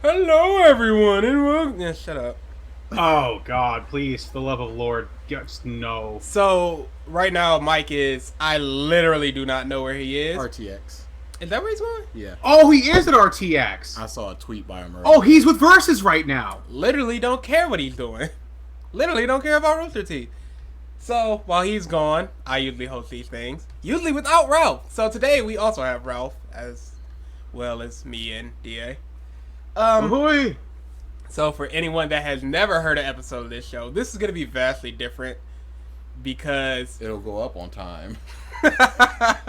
Hello, everyone, and welcome. Yeah, shut up. Oh God, please, for the love of Lord, just no. So right now, Mike is. I literally do not know where he is. RTX. Is that where he's going? Yeah. Oh, he is at RTX. I saw a tweet by him earlier. Oh, he's with Versus right now. Literally don't care what he's doing. Literally don't care about Rooster Teeth. So while he's gone, I usually host these things. Usually without Ralph. So today we also have Ralph as well as me and Da. Ahoy! So for anyone that has never heard an episode of this show, this is going to be vastly different because It'll go up on time.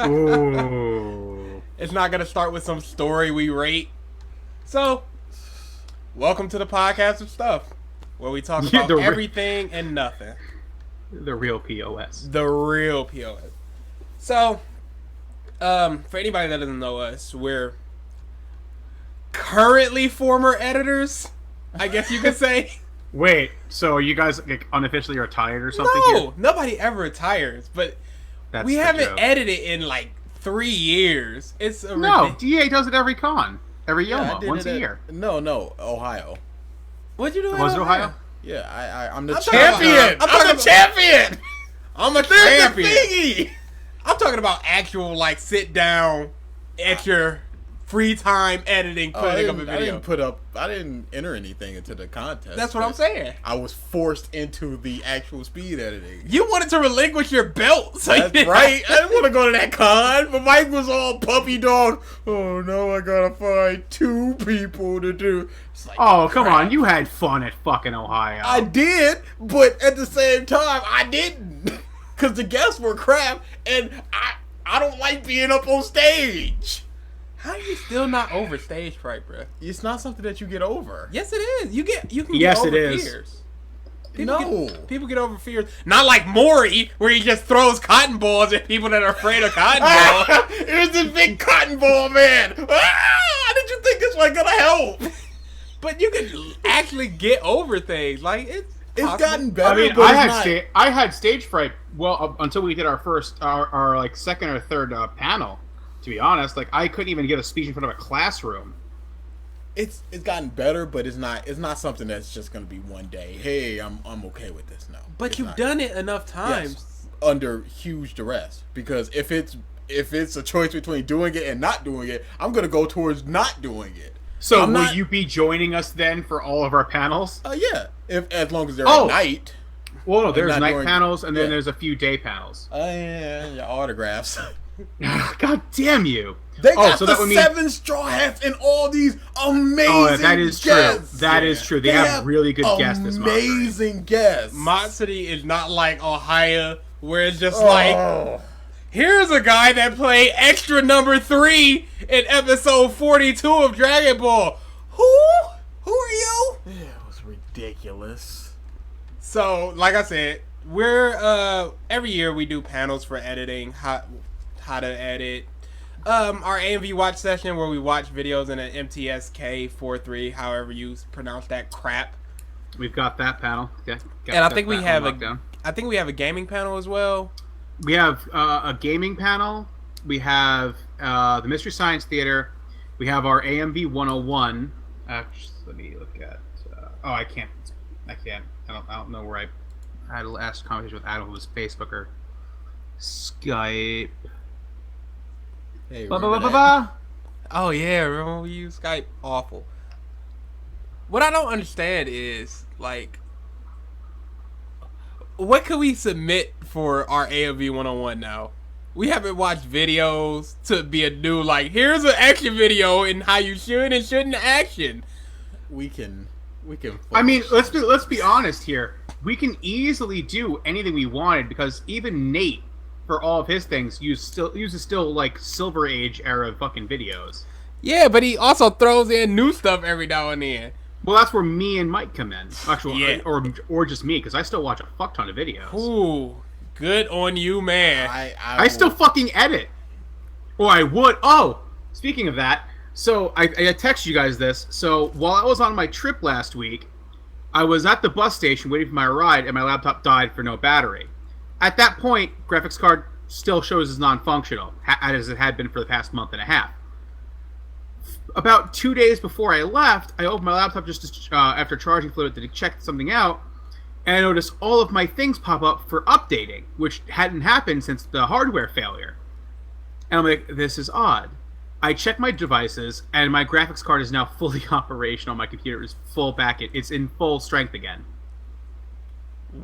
Ooh. it's not going to start with some story we rate. So, welcome to the podcast of stuff where we talk Yeah, about everything and nothing. The real POS. The real POS. So, for anybody that doesn't know us, we're currently former editors, I guess you could say. Wait, so are you guys like, unofficially retired or something? No, here? nobody ever retires, but That's we the haven't joke. edited in like 3 years. It's a No, DA does it every con, every Yeah, I Yoma, did once it a at- year. No, Ohio. What'd you do? Was it Ohio? Yeah, I'm the I'm talking about- champion. I'm I'm talking the champion. I'm a There's the champion. thingy. I'm talking about actual like sit down at your free time editing, putting up a video. I didn't enter anything into the contest. That's what I'm but saying. I was forced into the actual speed editing. You wanted to relinquish your belt, so you That's didn't right. have I didn't want to go to that con, but Mike was all puppy dog. Oh no, I gotta find 2 people to do. It's like, Oh, come crap. on, you had fun at fucking Ohio. I did, but at the same time, I didn't. Because the guests were crap, and I don't like being up on stage. How are you still not over stage fright, bro? It's not something that you get over. Yes, it is. You can Yes, get over it is. fears. No. People get over fears. Not like Maury, where he just throws cotton balls at people that are afraid of cotton balls. Here's this big cotton ball man. How did you think this was gonna help? But you can actually get over things. Like it's possible. Gotten better. I mean, but I it's had not- I had stage fright. Well, until we did our like second or third panel. To be honest, like I couldn't even give a speech in front of a classroom. It's gotten better, but it's not something that's just gonna be one day. Hey, I'm okay with this now. But It's you've not. done it enough times. Yes, under huge duress. Because if it's a choice between doing it and not doing it, I'm gonna go towards not doing it. So I'm will not- you be joining us then for all of our panels? Yeah, as long as they're Oh. at night. Well, no, there's not night during- panels and then yeah. there's a few day panels. Yeah, autographs. God damn you! They got so the that would mean 7 straw hats and all these amazing Oh, that is true. guests. That is true. They have really good guests this month. Amazing guests. Mod City is not like Ohio, where it's just Oh. like, here's a guy that played extra number 3 in episode 42 of Dragon Ball. Who are you? It was ridiculous. So, like I said, we're every year we do panels for editing, how to edit. Our AMV watch session where we watch videos in an MTSK 4.3, however you pronounce that crap. We've got that panel. Okay, got And I that think we panel have locked down. a gaming panel as well. We have a gaming panel. We have the Mystery Science Theater. We have our AMV 101. Actually, let me look at. I can't. I don't know where I had a last conversation with Adam, who was Facebook or Skype. Hey, Ba, ba, remember ba, ba, that? ba. Oh yeah, remember when we used Skype? Awful. What I don't understand is like, what can we submit for our AMV 101 now? We haven't watched videos to be a new like, here's an action video and how you should and shouldn't action. We can. I mean, focus. let's be honest here. We can easily do anything we wanted because even Nate, for all of his things, uses still like Silver Age era fucking videos. Yeah, but he also throws in new stuff every now and then. Well, that's where me and Mike come in. Actually, Yeah. or just me, because I still watch a fuck ton of videos. Ooh, good on you, man. I still fucking edit. Or I would. Oh, speaking of that, so I text you guys this. So while I was on my trip last week, I was at the bus station waiting for my ride, and my laptop died for no battery. At that point, graphics card still shows as non-functional, as it had been for the past month and a half. about 2 days before I left, I opened my laptop just to, after charging fluid to check something out, and I noticed all of my things pop up for updating, which hadn't happened since the hardware failure. And I'm like, this is odd. I check my devices, and my graphics card is now fully operational. My computer is full back. It's in full strength again.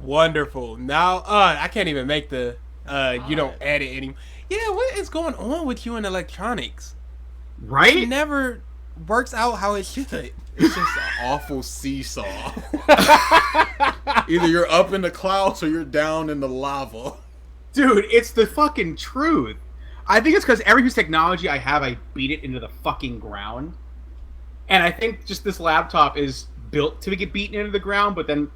Wonderful. Now, I can't even make the you don't edit anymore. Yeah, what is going on with you in electronics? It Right? never works out how it should. It's just an awful seesaw. Either you're up in the clouds or you're down in the lava. Dude, it's the fucking truth. I think it's because every piece of technology I have, I beat it into the fucking ground. And I think just this laptop is built to get beaten into the ground, but then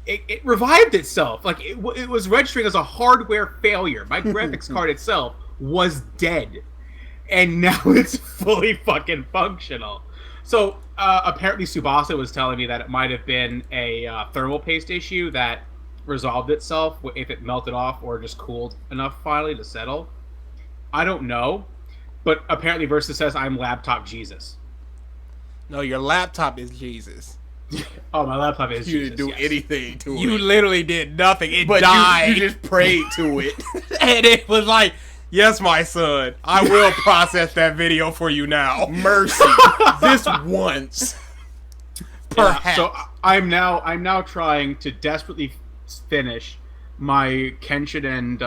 it revived itself. Like, it was registering as a hardware failure. My graphics card itself was dead. And now it's fully fucking functional. So, apparently Tsubasa was telling me that it might have been a thermal paste issue that resolved itself if it melted off or just cooled enough finally to settle. I don't know, but apparently Versus says I'm laptop Jesus. No, your laptop is Jesus. Oh, my laptop is You Jesus. didn't do yes. anything to You it. literally did nothing. It But died. you just prayed to it. And it was like, yes, my son, I will process that video for you now. Mercy. This once. Perhaps. So I'm now trying to desperately finish my Kenshin and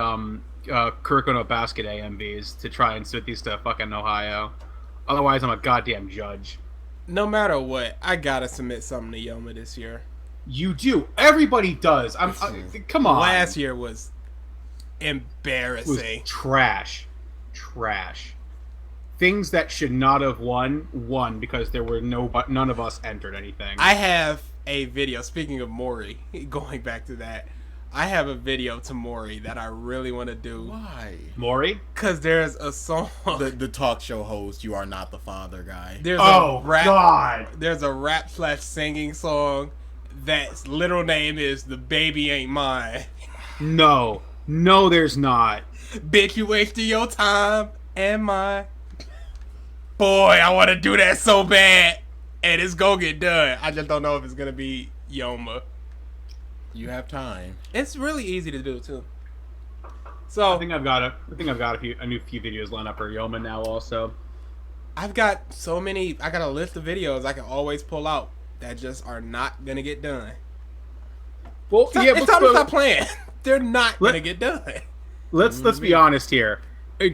Kuroko no Basket AMVs to try and submit these to fucking Ohio. Otherwise, I'm a goddamn judge. No matter what, I gotta submit something to Yoma this year. You do. Everybody does. Come on. Last year was was embarrassing. trash. Things that should not have won because there were none of us entered anything. I have a video, speaking of Mori, going back to that, I have a video to Mori that I really want to do. Why? Mori? Because there's a song. The talk show host, You Are Not the Father guy. There's Oh a rap, God! There's a rap / singing song that's literal name is The Baby Ain't Mine. No, there's not. Bitch, you wasted your time and mine. Boy, I want to do that so bad. And it's gonna get done. I just don't know if it's gonna be Yoma. You have time. It's really easy to do too. So I think I've got a new few videos lined up for Yoma now. Also, I've got so many. I got a list of videos I can always pull out that just are not gonna get done. well, It's time to stop playing. They're not Let- gonna get done. let's be honest here.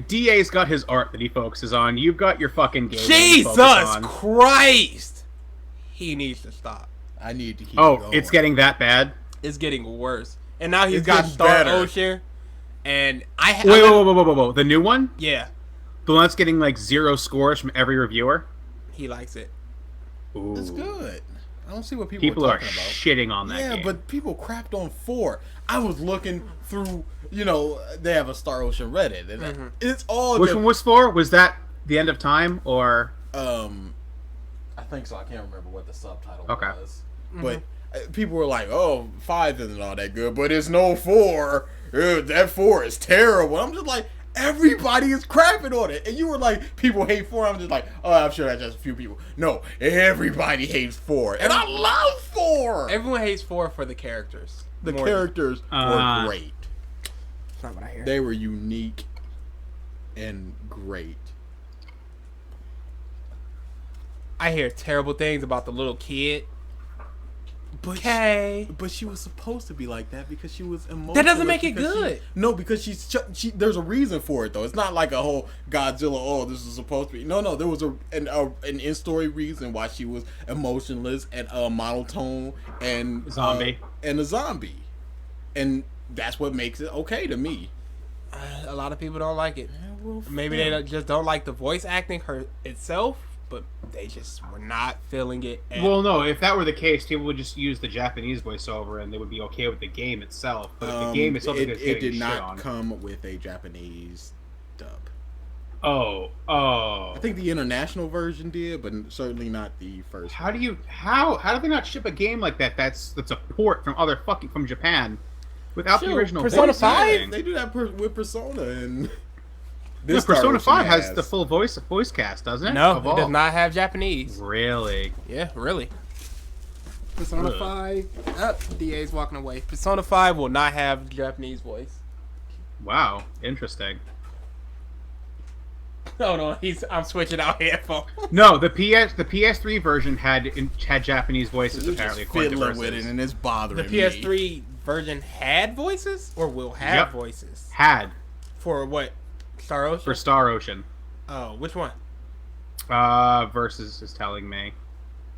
DA's got his art that he focuses on. You've got your fucking game. that you Jesus focus on. Christ! He needs to stop. I need to keep Oh, going. it's getting that bad. It's getting worse. And now he's It's got getting Star better. Ocean. And Wait, whoa! The new one, Yeah, the one that's getting like 0 scores from every reviewer. he likes it. Ooh. It's good. I don't see what People are are talking about. shitting on that Yeah, game. but people crapped on 4. I was looking through, they have a Star Ocean Reddit, and it's all which just, one was for? Was that The End of Time or? I think so. I can't remember what the subtitle Okay. was, but people were like, "Oh, 5 isn't all that good," but it's no 4. That 4 is terrible. I'm just like, everybody is crapping on it, and you were like, people hate 4. I'm just like, oh, I'm sure that's just a few people. No, everybody hates 4, and I love 4. Everyone hates 4 for the characters. The More characters were great. That's not what I hear. They were unique and great. I hear terrible things about the little kid. But Okay. but she was supposed to be like that because she was emotional. That doesn't make it good. No, because she there's a reason for it though. It's not like a whole Godzilla. Oh, this is supposed to be. No, there was an in-story reason why she was emotionless and monotone and Zombie. and a zombie, and that's what makes it okay to me. A lot of people don't like it. Well, Maybe they just don't like the voice acting itself, but they just were not feeling it. And Well, no. If that were the case, people would just use the Japanese voiceover, and they would be okay with the game itself. But if the game itself is it getting did shit not on. come with a Japanese dub. Oh. I think the international version did, but certainly not the first. How do they not ship a game like that? That's a port from Japan, without the Shoot, original Persona voice 5? acting? They do that with Persona, and No, Star Persona Ocean 5 has the full voice cast, doesn't it? No, Of it all. does not have Japanese. Really? Yeah, really. Persona Ugh. 5. DA's walking away. Persona 5 will not have Japanese voice. Wow, interesting. Hold on, I'm switching out headphones. No, the PS3 version had Japanese voices You're apparently, just according to fiddling with it, Versus. and it's The bothering me. PS3 version had voices or will have Yep. voices Had for what? Star Ocean. for Star Ocean. Oh, which one? Versus is telling me.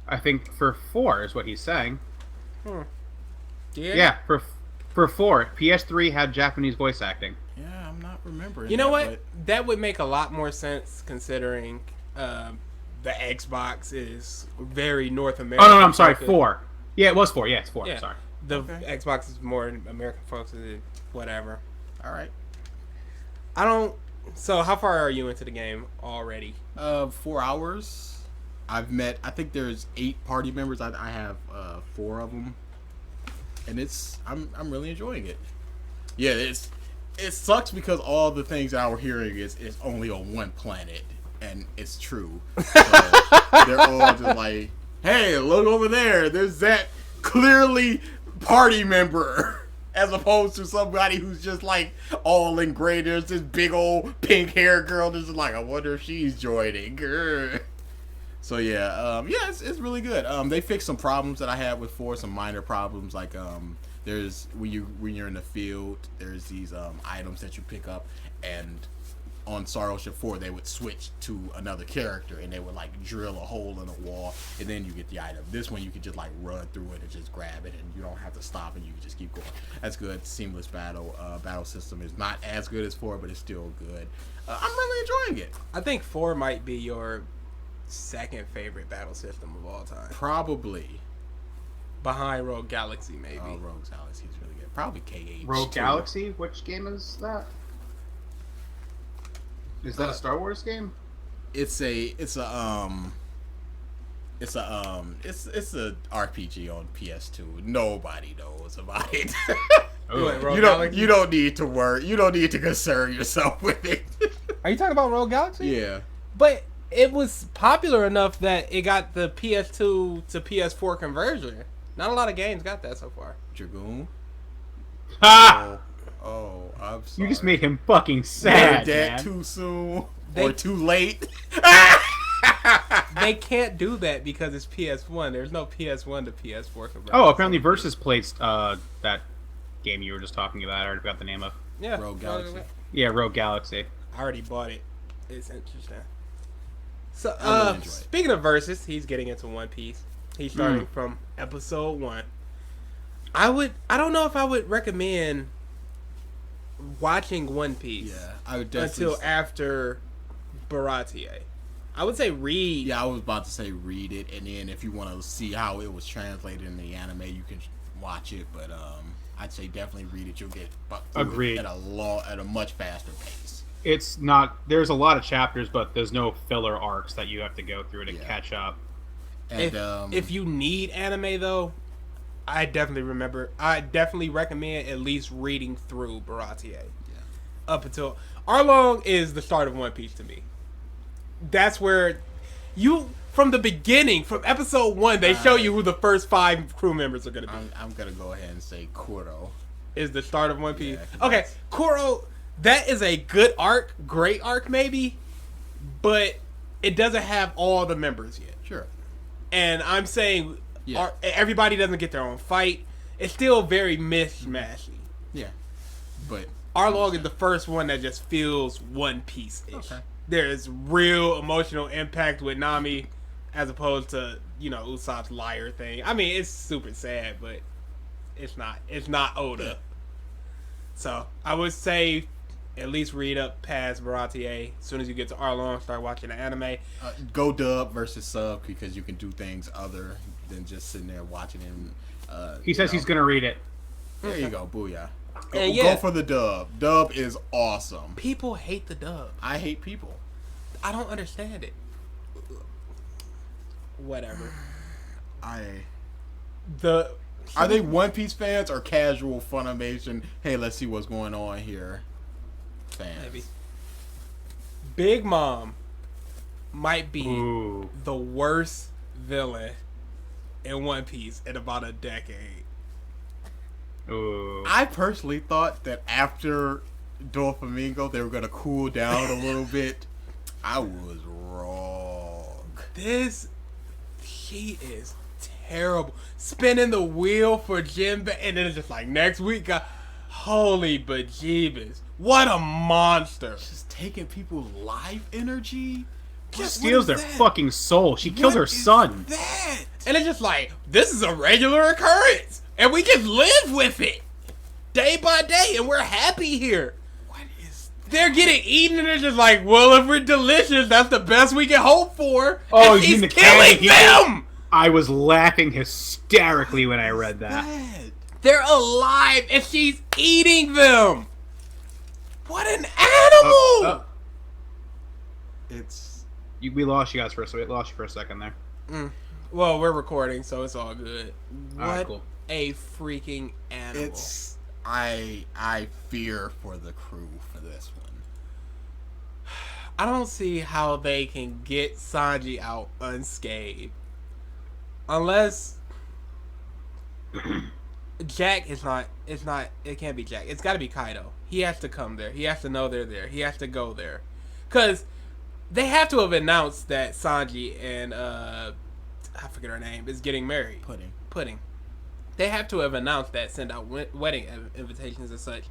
I think for 4 is what he's saying. Yeah, for 4, PS3 had Japanese voice acting. Yeah, I'm not remembering. You know that, what? That would make a lot more sense considering the Xbox is very North American. Oh no, I'm sorry, focused. 4. Yeah, it was 4. Yeah, it's 4. Yeah. Sorry. The Okay. Xbox is more American focused than whatever. All right. I don't. So how far are you into the game already? 4 hours. I've met. I think there's 8 party members. I have 4 of them, and I'm really enjoying it. Yeah, it sucks because all the things that we're hearing is only on one planet, and it's true. So they're all just like, hey, look over there. There's that clearly party member. As opposed to somebody who's just like all in gray. There's this big old pink hair girl that's just like, I wonder if she's joining. Grr. So yeah, it's really good. They fixed some problems that I had with 4, some minor problems like there's when you're in the field, there's these items that you pick up, and on Star Ocean 4 they would switch to another character and they would like drill a hole in the wall and then you get the item. This one you can just like run through it and just grab it and you don't have to stop and you can just keep going. That's good. Seamless battle system is not as good as 4, but it's still good. I'm really enjoying it. I think 4 might be your second favorite battle system of all time, Probably. behind Rogue Galaxy, maybe. Rogue Galaxy is really good. Probably KH. Rogue too. Galaxy? Which game is that? Is that a Star Wars game? It's a RPG on PS2. Nobody knows about it. You went Rogue you Galaxy? don't need to worry. You don't need to concern yourself with it. Are you talking about Rogue Galaxy? Yeah. But it was popular enough that it got the PS2 to PS4 conversion. Not a lot of games got that so far. Dragoon. Ha! Oh, I'm sorry. You just made him fucking Heard sad, that man. too soon They- or too late. They can't do that because it's PS1. There's no PS1 to PS4 conversion. Oh, apparently Versus played that game you were just talking about. I already forgot the name of. Yeah. Rogue Galaxy. Yeah, Rogue Galaxy. I already bought it. It's interesting. So, I really enjoy it. speaking of Versus, he's getting into One Piece. He's starting from episode 1. I don't know if I would recommend watching One Piece Yeah, I would definitely. until after Baratie. I would say read. Yeah, I was about to say read it, and then if you want to see how it was translated in the anime, you can watch it. But I'd say definitely read it. You'll get through it Agreed. at a much faster pace. It's not. There's a lot of chapters, but there's no filler arcs that you have to go through to Yeah. catch up. And If you need anime though, I definitely recommend at least reading through Baratie. Yeah. Up until Arlong is the start of One Piece to me. That's where you from the beginning, from episode 1, they show you who the first 5 crew members are gonna be. I'm gonna go ahead and say Kuro. Is the start of One Piece. Yeah, Okay, Kuro, that is a good arc, great arc maybe, but it doesn't have all the members yet. Sure. And I'm saying Yeah. everybody doesn't get their own fight. It's still very mishmashy. Yeah. But Arlong is the first one that just feels One Piece-ish. Okay. There's real emotional impact with Nami as opposed to, Usopp's liar thing. I mean, it's super sad, but it's not Oda. Yeah. So I would say at least read up past Baratie. As soon as you get to Arlong, start watching the anime. go dub versus sub because you can do things other than just sitting there watching him. He says he's gonna read it. There you go, booyah. Go, And yeah. go for the dub. Dub is awesome. People hate the dub. I hate people. I don't understand it. Whatever. Are they One Piece fans or casual Funimation? Hey, let's see what's going on here. Fans. Maybe. Big Mom might be Ooh. the worst villain in One Piece in about a decade. Ooh. I personally thought that after Doflamingo, they were gonna cool down a little bit. I was wrong. She is terrible. Spinning the wheel for Jinbei, and then it's just like next week. Holy bejeebus! What a monster! Just taking people's life energy. She What steals is their that? fucking soul. She kills What her is son. That? And it's just like, this is a regular occurrence. And we just live with it. Day by day. And we're happy here. What is They're getting eaten and they're just like, well, if we're delicious, that's the best we can hope for. Oh, and you she's mean the killing can- them. I was laughing hysterically when I read that. that? They're alive and she's eating them. What an animal. It's We lost you guys for a second. Lost you for a second there. Well, we're recording, so it's all good. What Alright, cool. a freaking animal. I fear for the crew for this one. I don't see how they can get Sanji out unscathed. Unless Jack is not, it can't be Jack. It's gotta be Kaido. He has to come there. He has to know they're there. He has to go there. Cause they have to have announced that Sanji and, I forget her name, is getting married. Pudding. They have to have announced that, send out wedding invitations and such.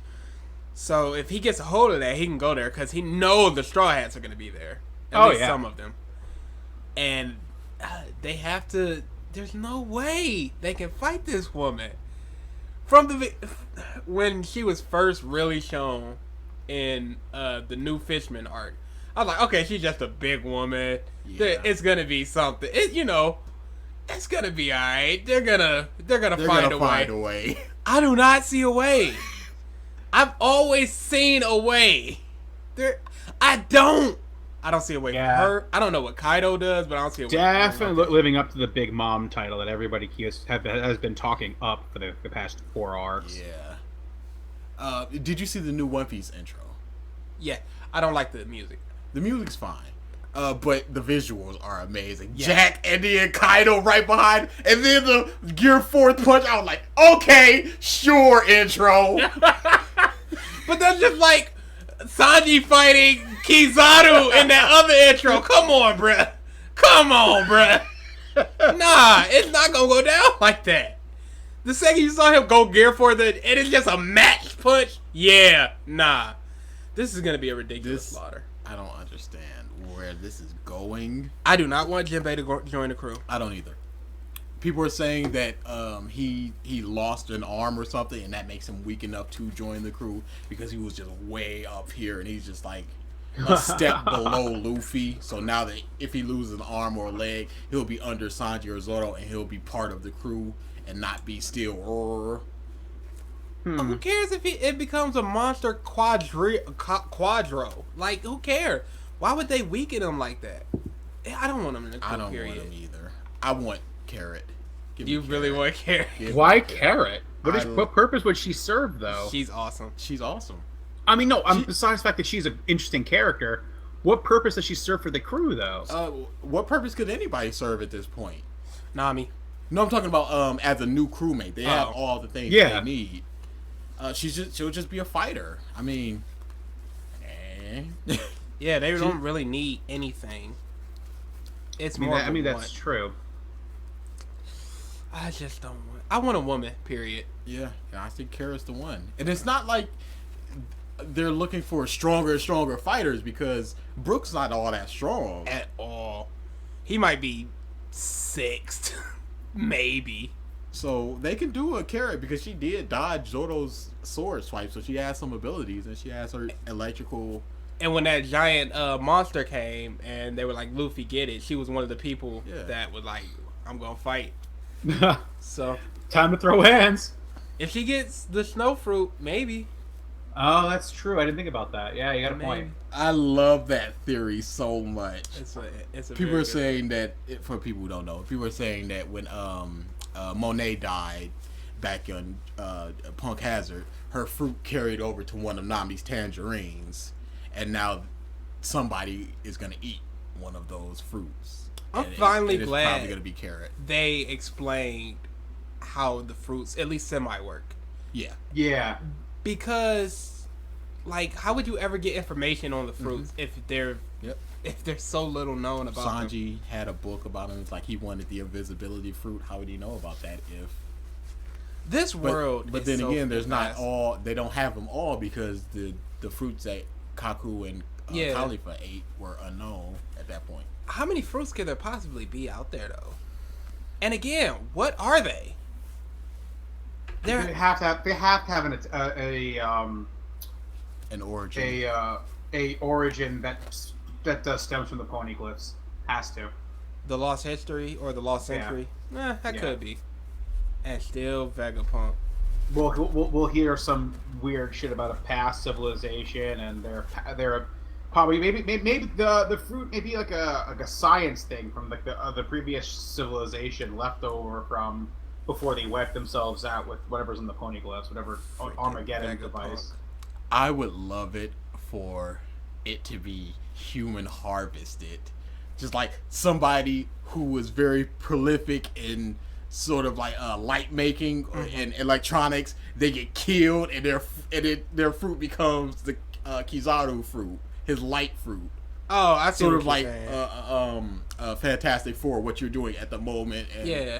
So if he gets a hold of that, he can go there because he knows the Straw Hats are going to be there. At least some of them. And they have to. There's no way they can fight this woman. When she was first really shown in the New Fishman arc, I was like, okay, she's just a big woman. Yeah. It's gonna be something. It's gonna be alright. They're gonna find a way. I do not see a way. I've always seen a way. I don't see a way for her. I don't know what Kaido does, but I don't see a way. Definitely living up to the Big Mom title that everybody has been talking up for the past 4 arcs. Yeah. Did you see the new One Piece intro? Yeah, I don't like the music. The music's fine. But the visuals are amazing. Yeah. Jack, Eddie, and Kaido right behind, and then the Gear 4th punch. I was like, okay, sure, intro. But that's just like Sanji fighting Kizaru in that other intro. Come on, bruh. Nah, it's not gonna go down like that. The second you saw him go Gear 4, and it's just a match punch. Yeah, nah. This is gonna be a ridiculous slaughter. I don't understand where this is going. I do not want Jinbei to join the crew. I don't either. People are saying that he lost an arm or something, and that makes him weak enough to join the crew because he was just way up here, and he's just like a step below Luffy. So now that if he loses an arm or a leg, he'll be under Sanji or Zoro, and he'll be part of the crew and not be still. Who cares if it becomes a monster quadro? Like, who cares? Why would they weaken him like that? I don't want him in the crew, I don't want him either. I want Carrot. You really want Carrot? Why Carrot? What purpose would she serve, though? She's awesome. I mean, no. Besides the fact that she's an interesting character, what purpose does she serve for the crew, though? What purpose could anybody serve at this point? Nami. No, I'm talking about as a new crewmate. They have all the things they need. She'll just be a fighter. I mean, yeah, they don't really need anything. It's more. I mean, that's true. I just don't want. I want a woman. Period. Yeah, I think Kara's the one, and it's not like they're looking for stronger and stronger fighters because Brook's not all that strong at all. He might be 6th, maybe. So they can do a Carrot because she did dodge Zoro's sword swipe, so she has some abilities and she has her electrical. And when that giant monster came and they were like, Luffy, get it, she was one of the people that was like, I'm gonna fight. So time to throw hands. If she gets the snow fruit, maybe. Oh, that's true. I didn't think about that. Yeah, you got a point. I love that theory so much. It's a people are saying that, for people who don't know, people are saying that when Monet died back in Punk Hazard, her fruit carried over to one of Nami's tangerines, and now somebody is gonna eat one of those fruits. I'm And finally it's glad probably gonna be carrot. they explained how the fruits at least semi work. Yeah. Yeah. Because, like, how would you ever get information on the fruits if they're Yep. if there's so little known about them? Sanji had a book about him. It's like he wanted the invisibility fruit. How would he know about that if? This world, But is then so again, there's not vast. all. They don't have them all because the fruits that Kaku and Yeah. Khalifa ate were unknown at that point. How many fruits could there possibly be out there, though? And again, what are they? They They're have to have. They have to have An origin. a origin that stems from the poneglyphs. Has to. the lost history or the lost Yeah. century. That Yeah. could be. And still Vegapunk. We'll hear some weird shit about a past civilization and their probably maybe the fruit may be like a science thing from like the previous civilization left over from before they wiped themselves out with whatever's in the poneglyphs, whatever Armageddon Vegapunk. device. I would love it for it to be human harvested. Just like somebody who was very prolific in sort of like light making and electronics, they get killed and their fruit becomes the Kizaru fruit, his light fruit. Oh, I see. Sort what of you're like saying. Fantastic Four, what you're doing at the moment. And Yeah.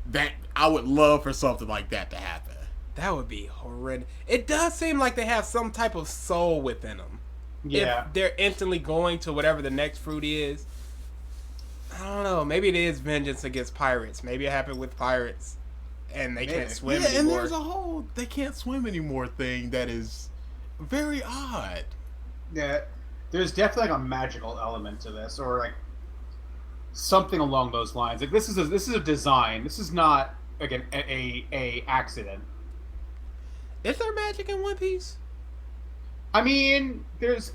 that I would love for something like that to happen. That would be horrendous. It does seem like they have some type of soul within them. Yeah. If they're instantly going to whatever the next fruit is. I don't know. Maybe it is vengeance against pirates. Maybe it happened with pirates. And they can't swim yeah, and anymore. there's a whole they can't swim anymore thing that is very odd. Yeah, there's definitely like a magical element to this, or like something along those lines. Like this is a design. This is not like a accident. Is there magic in One Piece? I mean, there's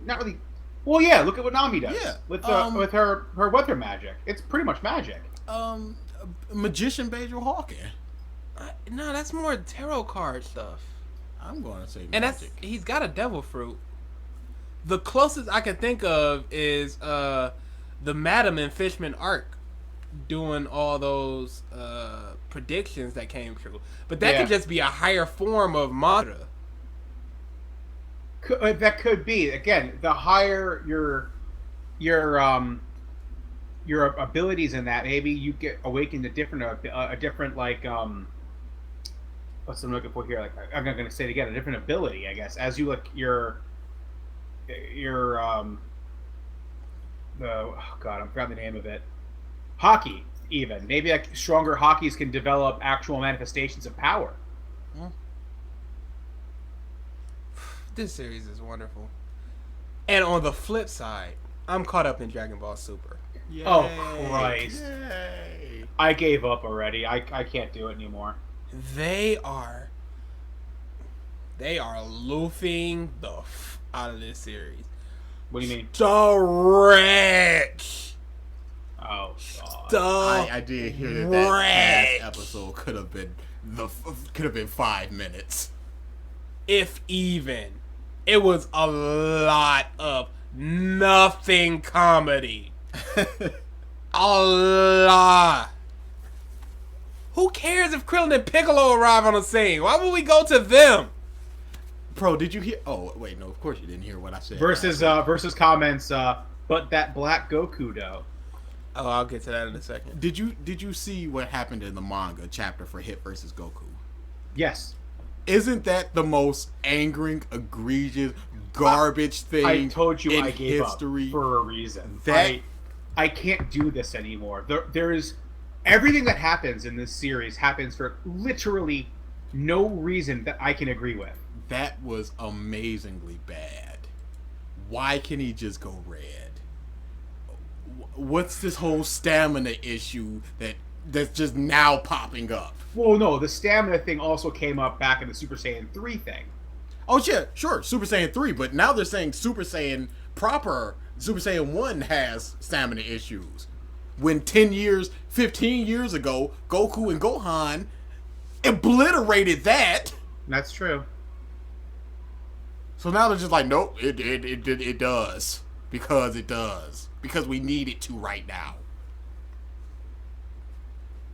not really. Well, yeah. Look at what Nami does. Yeah, with her weather magic. It's pretty much magic. Magician Bajor Hawken. No, that's more tarot card stuff. I'm going to say magic. And he's got a devil fruit. The closest I can think of is the Madam and Fishman arc doing all those predictions that came true. But that could just be a higher form of mantra. That could be, again, the higher your abilities in that, maybe you get awakened to a different like what's I'm looking for here, like I'm not going to say it again, a different ability, I guess, as you look your oh god, I'm forgetting the name of it, hockey, even maybe like stronger hockeys can develop actual manifestations of power. This series is wonderful. And on the flip side, I'm caught up in Dragon Ball Super. Yay. Oh, Christ. Yay. I gave up already. I can't do it anymore. They are loofing the out of this series. What do you mean? Stretch. Oh god. I did hear that past Stretch. episode could have been 5 minutes. If even. It was a lot of nothing comedy. A lot. Who cares if Krillin and Piccolo arrive on the scene? Why would we go to them? Bro, did you hear? Oh wait, no, of course you didn't hear what I said. Versus comments. But that Black Goku though. Oh, I'll get to that in a second. Did you see what happened in the manga chapter for Hit versus Goku? Yes. Isn't that the most angering, egregious, garbage thing I told you in I gave history? up for a reason. That- I can't do this anymore. There is everything that happens in this series happens for literally no reason that I can agree with. That was amazingly bad. Why can he just go red? What's this whole stamina issue that's just now popping up? Well, no, the stamina thing also came up back in the Super Saiyan 3 thing. Oh shit, sure, Super Saiyan 3, but now they're saying Super Saiyan 1 has stamina issues. When 15 years ago, Goku and Gohan obliterated that. That's true. So now they're just like, nope, it does. because it does. Because we need it to right now.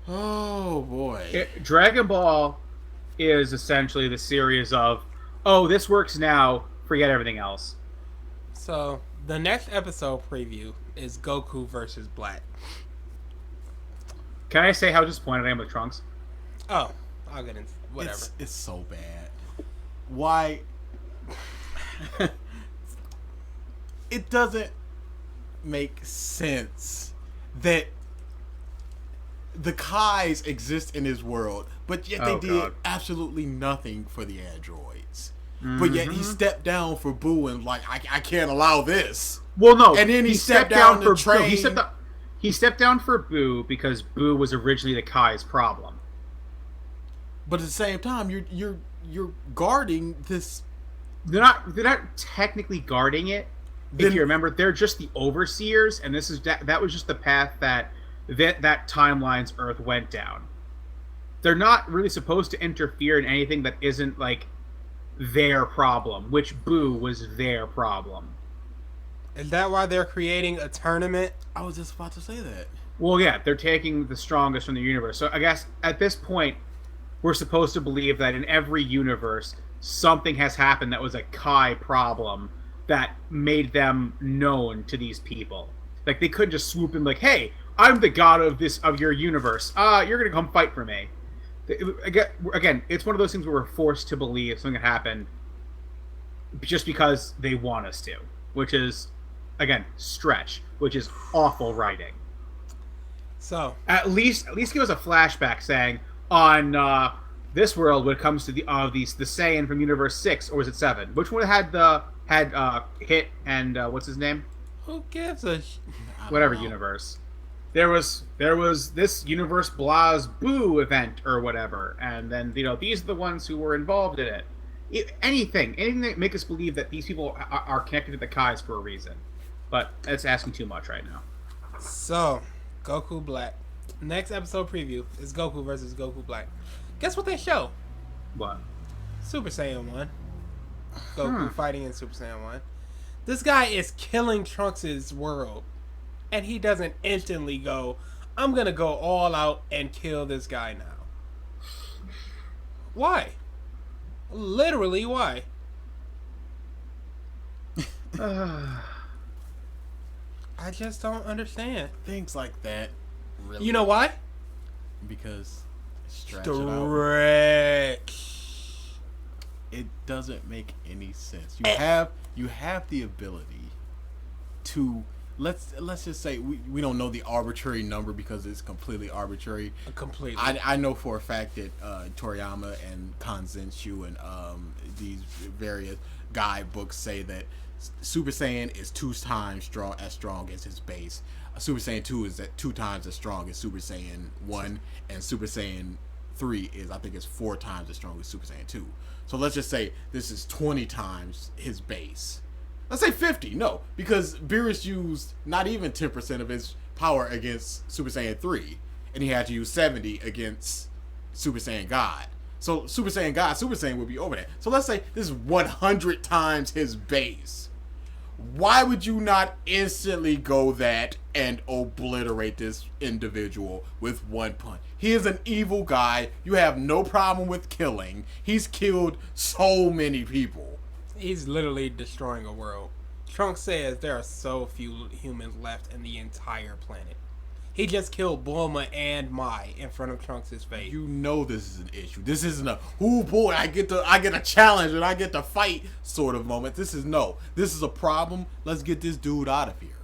Oh boy. Dragon Ball is essentially the series of, oh, this works now, forget everything else. So the next episode preview is Goku versus Black. Can I say how disappointed I am with Trunks? Oh, I'll get into whatever. It's so bad. Why? It doesn't make sense that the Kais exist in his world, but yet they did absolutely nothing for the androids. Mm-hmm. But yet he stepped down for Boo and like, I can't allow this. Well, no. And then he stepped down for train. He stepped down for Boo because Boo was originally the Kai's problem. But at the same time, you're guarding this. They're not technically guarding it. If you remember, they're just the overseers, and that was just the path that timeline's Earth went down. They're not really supposed to interfere in anything that isn't like their problem, which Boo was their problem. Is that why they're creating a tournament? I was just about to say that. Well, yeah, they're taking the strongest from the universe. So I guess at this point, we're supposed to believe that in every universe, something has happened that was a Kai problem that made them known to these people. Like, they couldn't just swoop in like, hey, I'm the god of your universe. You're going to come fight for me. Again, it's one of those things where we're forced to believe something happened just because they want us to. Which is, again, stretch. Which is awful writing. So At least give us a flashback saying, on this world when it comes to the Saiyan from Universe 6, or was it 7? Which one had Hit and what's his name? who gives a Whatever universe. There was this Universe Blah's Boo event or whatever, and then these are the ones who were involved in it. Anything that make us believe that these people are connected to the Kais for a reason. But that's asking too much right now. So, Goku Black. Next episode preview is Goku versus Goku Black. Guess what they show? What? Super Saiyan 1. Goku fighting in Super Saiyan 1. This guy is killing Trunks' world. And he doesn't instantly go, I'm going to go all out and kill this guy now. Why? Literally, why? I just don't understand. Things like that. Really. You know why? Because stretch it out. Stretch. It doesn't make any sense. You have the ability to let's just say we don't know the arbitrary number because it's completely arbitrary. Completely. I know for a fact that Toriyama and Kanzenshu and these various guidebooks say that Super Saiyan is 2 times as strong as his base. Super Saiyan 2 is at 2 times as strong as Super Saiyan 1, and Super Saiyan 3 is, I think, 4 times as strong as Super Saiyan 2. So let's just say this is 20 times his base. Let's say 50. No, because Beerus used not even 10% of his power against Super Saiyan 3, and he had to use 70 against Super Saiyan God. So Super Saiyan God, Super Saiyan would be over that. So let's say this is 100 times his base. Why would you not instantly go that and obliterate this individual with one punch? He is an evil guy. You have no problem with killing. He's killed so many people. He's literally destroying a world. Trunks says there are so few humans left in the entire planet. He just killed Bulma and Mai in front of Trunks' face. You know this is an issue. This isn't a, oh boy, I get a challenge and I get to fight sort of moment. This is a problem. Let's get this dude out of here.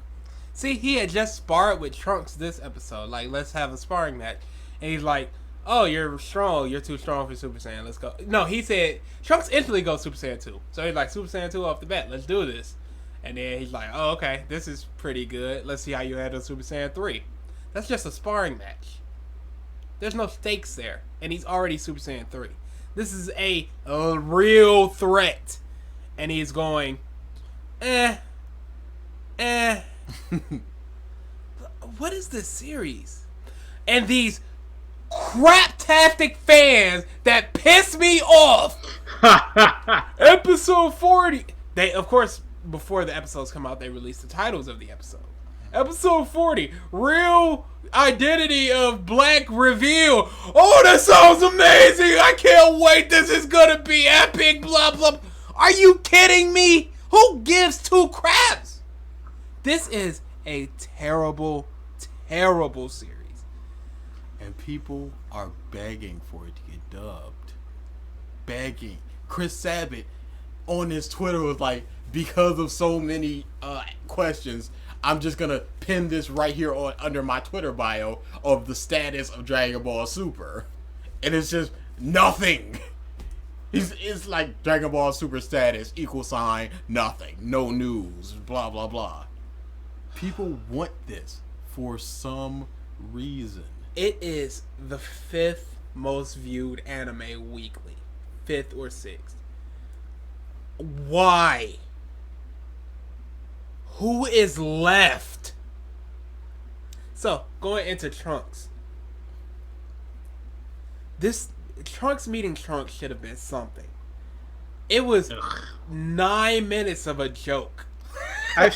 See, he had just sparred with Trunks this episode. Like, let's have a sparring match. And he's like, oh, you're strong. You're too strong for Super Saiyan. Let's go. No, he said, Trunks instantly goes Super Saiyan 2. So he's like, Super Saiyan 2 off the bat. Let's do this. And then he's like, oh, okay, this is pretty good. Let's see how you handle Super Saiyan 3. That's just a sparring match. There's no stakes there. And he's already Super Saiyan 3. This is a real threat. And he's going, What is this series? And these craptastic fans that piss me off. Episode 40. They, of course, before the episodes come out, they release the titles of the episode. Episode 40, Real Identity of Black Reveal. Oh, that sounds amazing. I can't wait. This is going to be epic, blah, blah. Are you kidding me? Who gives two craps? This is a terrible, terrible series. And people are begging for it to get dubbed. Begging. Chris Sabat on his Twitter was like, because of so many questions, I'm just gonna pin this right here on under my Twitter bio of the status of Dragon Ball Super, and it's just nothing. It's like Dragon Ball Super status = nothing, no news, blah blah blah. People want this for some reason. It is the 5th most viewed anime weekly, 5th or 6th. Why? Who is left? So, going into Trunks. This Trunks meeting Trunks should have been something. It was 9 minutes of a joke. I've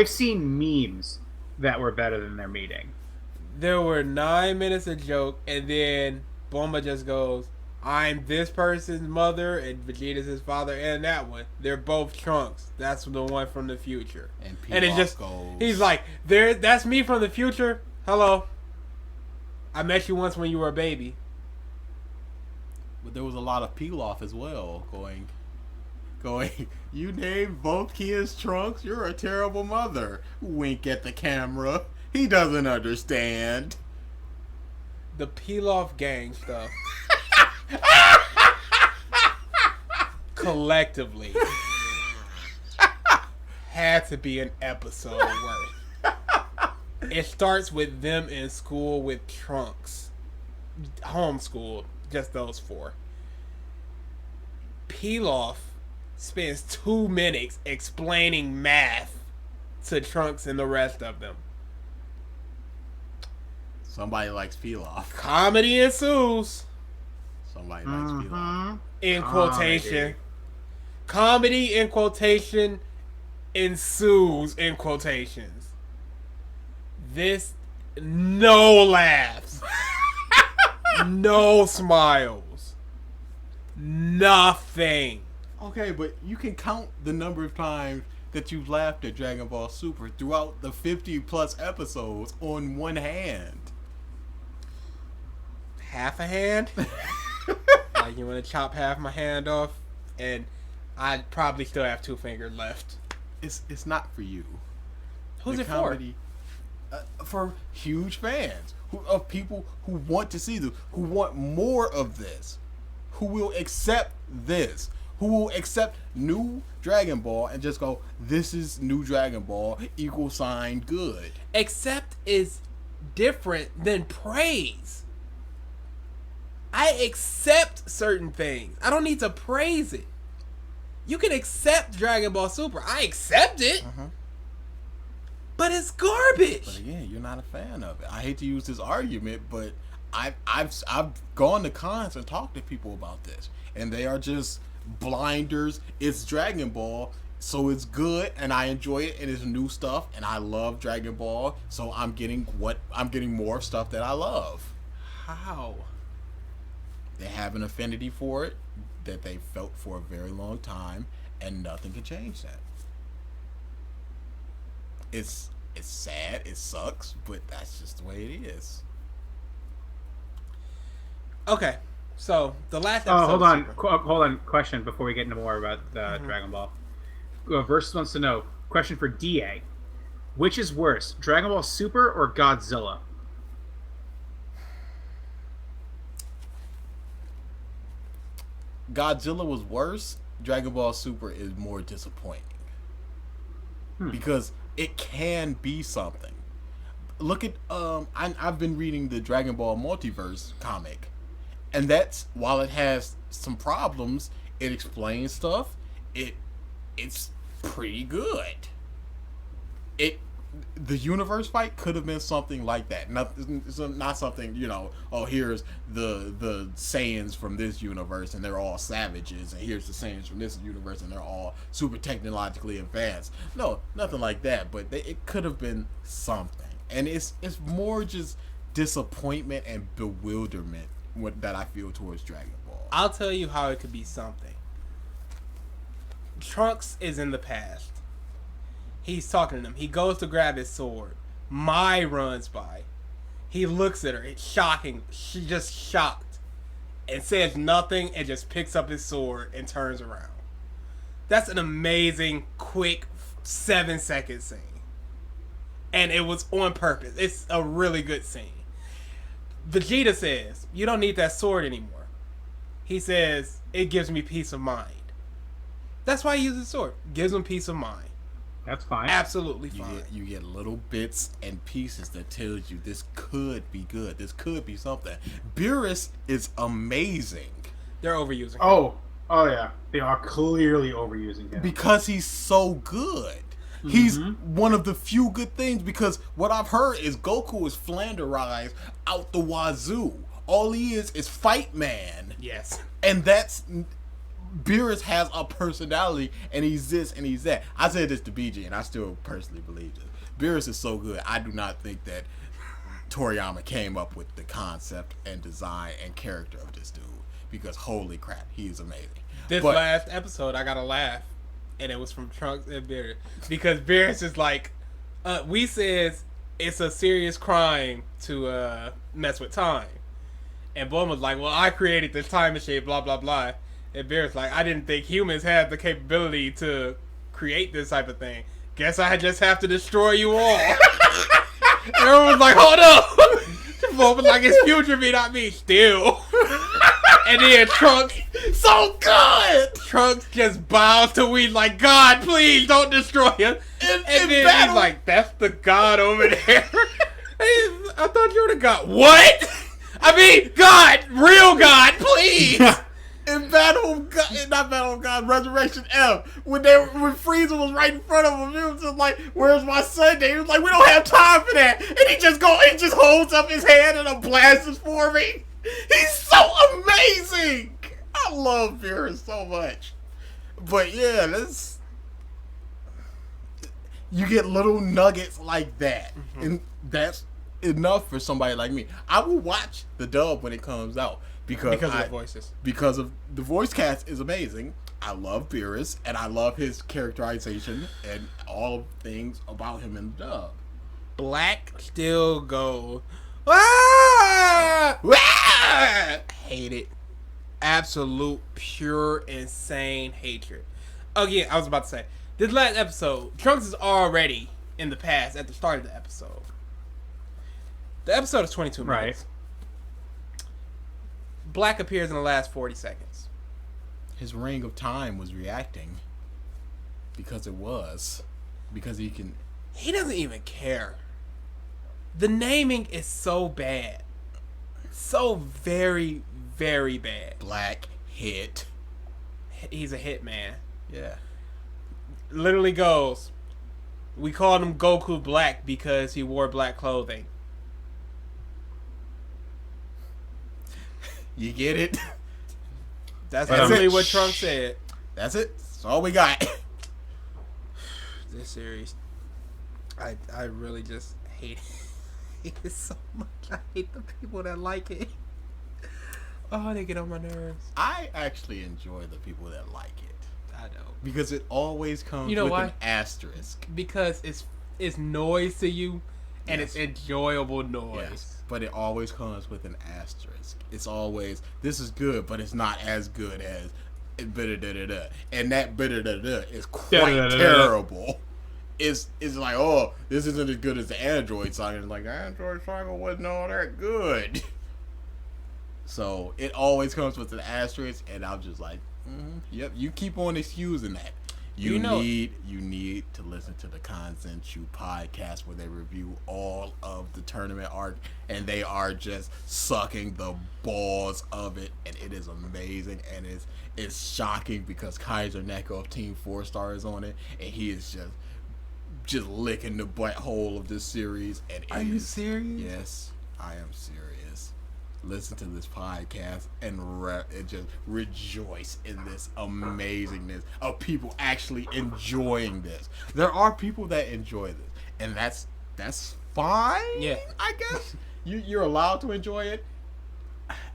seen memes that were better than their meeting. There were 9 minutes of joke, and then Bulma just goes, I'm this person's mother, and Vegeta's his father, and that one. They're both Trunks. That's the one from the future. And it just goes, he's like, that's me from the future. Hello. I met you once when you were a baby. But there was a lot of Pilaf as well going, you named both kids Trunks? You're a terrible mother. Wink at the camera. He doesn't understand. The Pilaf gang stuff. Collectively had to be an episode worth. It starts with them in school with Trunks. Homeschooled. Just those 4. Pilaf spends 2 minutes explaining math to Trunks and the rest of them. Somebody likes Pilaf. Comedy ensues. Somebody likes Pilaf. In quotation. Comedy in quotation ensues in quotations. This, no laughs. No smiles. Nothing. Okay, but you can count the number of times that you've laughed at Dragon Ball Super throughout the 50 plus episodes on one hand. Half a hand? Like, you want to chop half my hand off? And I probably still have 2 fingers left. It's not for you. Who's the it comedy, for huge fans of people who want to see this, who want more of this, who will accept this, who will accept new Dragon Ball and just go, this is new Dragon Ball = good. Accept is different than praise. I accept certain things. I don't need to praise it. You can accept Dragon Ball Super. I accept it. But it's garbage. But again, you're not a fan of it. I hate to use this argument, but I've gone to cons and talked to people about this, and they are just blinders. It's Dragon Ball, so it's good, and I enjoy it, and it's new stuff, and I love Dragon Ball, so I'm getting more stuff that I love. How? They have an affinity for it that they felt for a very long time, and nothing can change that. It's sad, it sucks, but that's just the way it is. Okay, so the last episode. Hold on. Question before we get into more about Dragon Ball. Versus wants to know. Question for DA: which is worse, Dragon Ball Super or Godzilla? Godzilla was worse. Dragon Ball Super is more disappointing because it can be something. Look at I've been reading the Dragon Ball Multiverse comic, and that's, while it has some problems, it explains stuff. It's pretty good. It the universe fight could have been something like that. It's not something, oh, here's the Saiyans from this universe and they're all savages, and here's the Saiyans from this universe and they're all super technologically advanced. No, nothing like that. But it could have been something, and it's more just disappointment and bewilderment that I feel towards Dragon Ball. I'll tell you how it could be something. Trunks is in the past. He's talking to them. He goes to grab his sword. Mai runs by. He looks at her. It's shocking. She just shocked. And says nothing and just picks up his sword and turns around. That's an amazing, quick 7-second scene. And it was on purpose. It's a really good scene. Vegeta says, you don't need that sword anymore. He says, it gives me peace of mind. That's why he uses the sword. Gives him peace of mind. That's fine. Absolutely fine. You get little bits and pieces that tells you this could be good. This could be something. Beerus is amazing. They're overusing him. Oh yeah. They are clearly overusing him. Because he's so good. Mm-hmm. He's one of the few good things, because what I've heard is Goku is flanderized out the wazoo. All he is fight man. Yes. And that's... Beerus has a personality, and he's this and he's that. I said this to BG, and I still personally believe this. Beerus is so good, I do not think that Toriyama came up with the concept and design and character of this dude, because holy crap, he is amazing. This last episode, I got a laugh, and it was from Trunks and Beerus, because Beerus is like, we says it's a serious crime to mess with time, and Bulma was like, well, I created this time machine, blah blah blah. And Beerus like, I didn't think humans had the capability to create this type of thing. Guess I just have to destroy you all. Everyone was like, hold up. Bulma was like, it's future me, not me. Still. And then Trunks, so good. Trunks just bows to Whis like, God, please don't destroy him. And then battle, he's like, that's the god over there. I thought you were the god. What? I mean, God, real God, please. In Battle of God, not Battle of God, Resurrection F, when Frieza was right in front of him, he was just like, "Where's my Sunday?" He was like, "We don't have time for that," and he just holds up his hand and a blast is for me. He's so amazing. I love Beerus so much. But yeah, you get little nuggets like that, and that's enough for somebody like me. I will watch the dub when it comes out. Because of the voices. Because of the voice cast is amazing. I love Beerus, and I love his characterization and all things about him in the dub. Black still goes. Ah! Ah! Hate it. Absolute, pure, insane hatred. Again, I was about to say, this last episode, Trunks is already in the past at the start of the episode. The episode is 22 minutes. Right. Black appears in the last 40 seconds. His ring of time was reacting because he can. He doesn't even care. The naming is so bad. So very, very bad. Black hit. He's a hitman. Yeah. Literally goes, we called him Goku Black because he wore black clothing. You get it? That's literally what Trunks said. That's it. That's all we got. This series, I really just hate it so much. I hate the people that like it. Oh, they get on my nerves. I actually enjoy the people that like it. I know. Because it always comes with an asterisk. Because it's noise to you, and Yes. it's enjoyable noise. Yes. But it always comes with an asterisk. It's always, this is good, but it's not as good as da-da-da-da-da. And that da-da-da-da is quite terrible. It's like, oh, this isn't as good as the Android Saga. It's like, the Android Saga wasn't all that good. So it always comes with an asterisk, and I'm just like, yep, you keep on excusing that. You need to listen to the Kanzenshuu podcast where they review all of the tournament arc, and they are just sucking the balls of it, and it is amazing, and it's shocking because Kaiser Neko of Team 4 Star is on it, and he is just just licking the butthole of this series. And Are you serious? Yes, I am serious. Listen to this podcast and just rejoice in this amazingness of people actually enjoying this. There are people that enjoy this, and that's fine. Yeah. I guess you're allowed to enjoy it.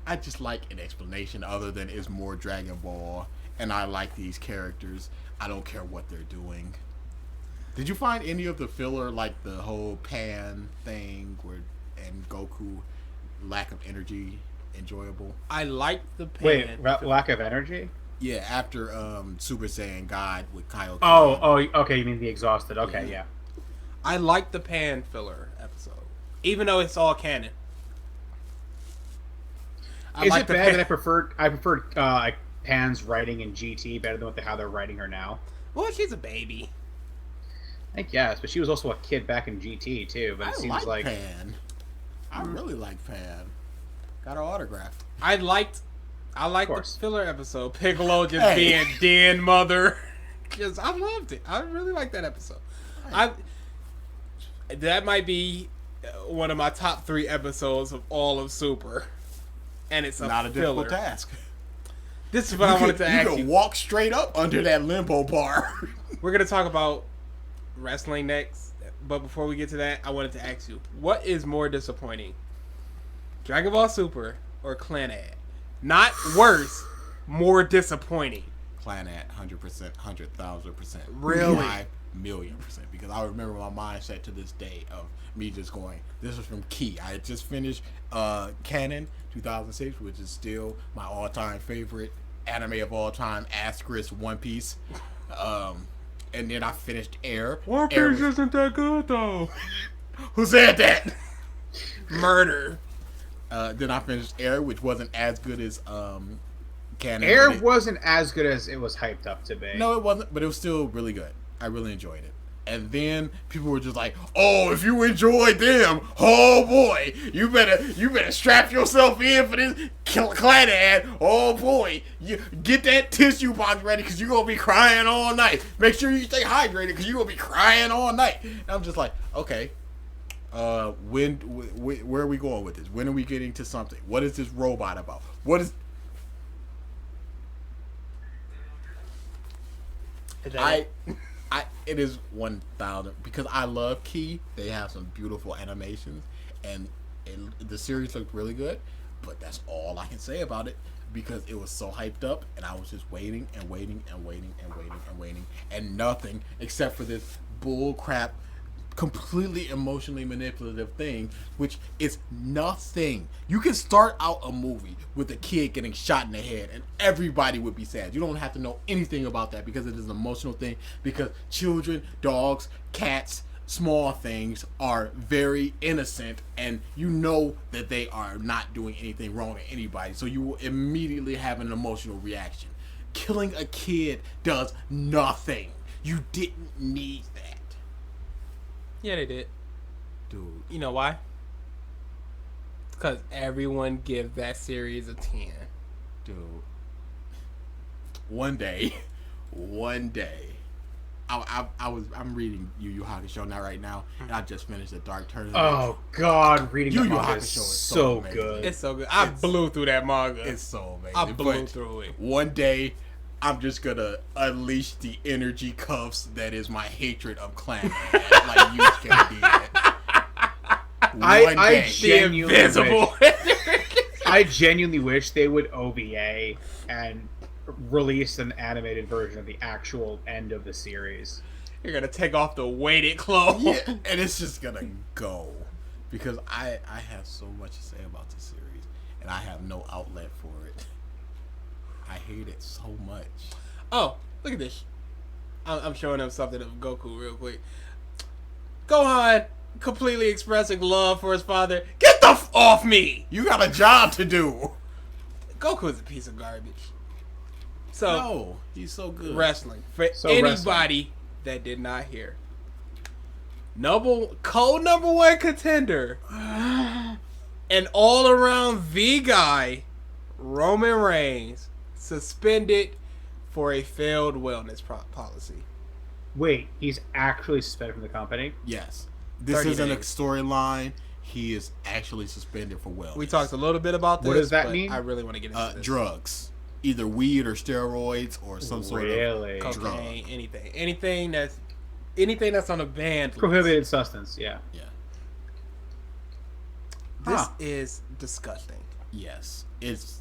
I just like an explanation other than it's more Dragon Ball, and I like these characters. I don't care what they're doing. Did you find any of the filler, like the whole Pan thing and Goku lack of energy, enjoyable? I like the Pan. Wait, lack of energy? Yeah, after Super Saiyan God with Kaioken. Oh, okay. You mean the exhausted? Okay, yeah. I like the Pan filler episode, even though it's all canon. Is it bad that I preferred like Pan's writing in GT better than how they're writing her now? Well, she's a baby. I guess, but she was also a kid back in GT too. But it seems like Pan. I really like Pan. Got her autograph. I liked the filler episode. Piccolo just being Den Mother. Because I loved it. I really liked that episode. That might be one of my top 3 episodes of all of Super. And it's not a difficult task. This is what I wanted to ask you. You can walk straight up under that limbo bar. We're going to talk about wrestling next. But before we get to that, I wanted to ask you, what is more disappointing? Dragon Ball Super or Clannad? Not worse, more disappointing. Clannad, 100%, 100,000%. Really? 5,000,000%. Because I remember my mindset to this day of me just going, this is from Key. I had just finished Canon 2006, which is still my all-time favorite anime of all time, asterisk One Piece. And then I finished Air. One Piece isn't that good, though. Who said that? Murder. Then I finished Air, which wasn't as good as Canon. Air wasn't as good as it was hyped up to be. No, it wasn't, but it was still really good. I really enjoyed it. And then people were just like, "Oh, if you enjoyed them, oh boy, you better strap yourself in for this Clannad. Oh boy, you get that tissue box ready because you're gonna be crying all night. Make sure you stay hydrated because you're gonna be crying all night." And I'm just like, okay, where are we going with this? When are we getting to something? What is this robot about? What is? It is 1,000 because I love Key. They have some beautiful animations, and the series looked really good. But that's all I can say about it because it was so hyped up, and I was just waiting and waiting and waiting and waiting and waiting, and nothing except for this bull crap, completely emotionally manipulative thing, which is nothing. You can start out a movie with a kid getting shot in the head and everybody would be sad. You don't have to know anything about that because it is an emotional thing, because children, dogs, cats, small things are very innocent, and you know that they are not doing anything wrong to anybody, so you will immediately have an emotional reaction. Killing a kid does nothing. You didn't need that. Yeah, they did. Dude. You know why? Because everyone gives that series a 10. Dude. One day, I'm reading Yu Yu Hakusho now right now, and I just finished the Dark Tournament. Oh God, reading Yu the Yu manga Hakusho is is so amazing. good. It's so good. I blew through that manga. It's so amazing. I blew But through it. one day, I'm just gonna unleash the energy cuffs that is my hatred of Clan. Like you can be it. I genuinely invisible. I genuinely wish they would OVA and release an animated version of the actual end of the series. You're gonna take off the weighted clothes. Yeah, and it's just gonna go because I have so much to say about this series, and I have no outlet for it. I hate it so much. Oh, look at this. I'm showing them something of Goku real quick. Gohan completely expressing love for his father. Get the off me! You got a job to do. Goku is a piece of garbage. So No, he's so good. wrestling for anybody that did not hear. Number 1 contender and all around the guy, Roman Reigns, suspended for a failed wellness policy. Wait, he's actually suspended from the company? Yes. This 30 isn't a days. storyline. He is actually suspended for wellness. We talked a little bit about this. What does that but mean? I really want to get into this. Drugs. Either weed or steroids or some sort of Really? Cocaine, anything that's on a banned list. Prohibited substance, yeah. Yeah. This Huh. is disgusting. Yes. It's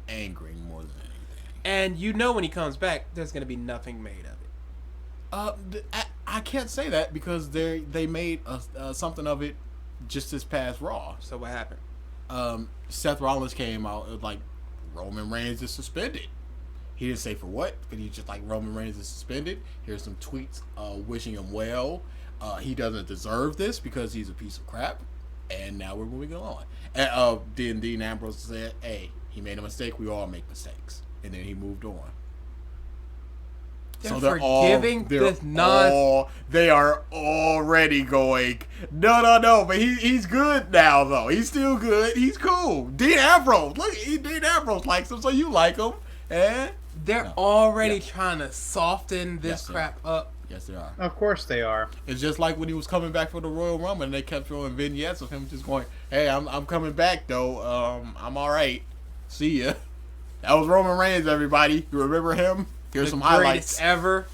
angering more than anything. And you know when he comes back, there's going to be nothing made of it. I can't say that because they made something of it just this past Raw. So what happened? Seth Rollins came out like Roman Reigns is suspended. He didn't say for what, but he's just like Roman Reigns is suspended. Here's some tweets wishing him well. He doesn't deserve this because he's a piece of crap. And now we're moving on. And then Dean Ambrose said, "Hey, he made a mistake. We all make mistakes." And then he moved on. They're forgiving this nonsense. They are already going, no. But he's good now, though. He's still good. He's cool. Dean Ambrose. Look, Dean Ambrose likes him, so you like him. Eh? They're already trying to soften this Yes, they crap up. Yes, they are. Of course they are. It's just like when he was coming back for the Royal Rumble, and they kept throwing vignettes of him just going, "Hey, I'm coming back, though. I'm all right. See ya." That was Roman Reigns, everybody. You remember him? Here's some highlights. Greatest ever.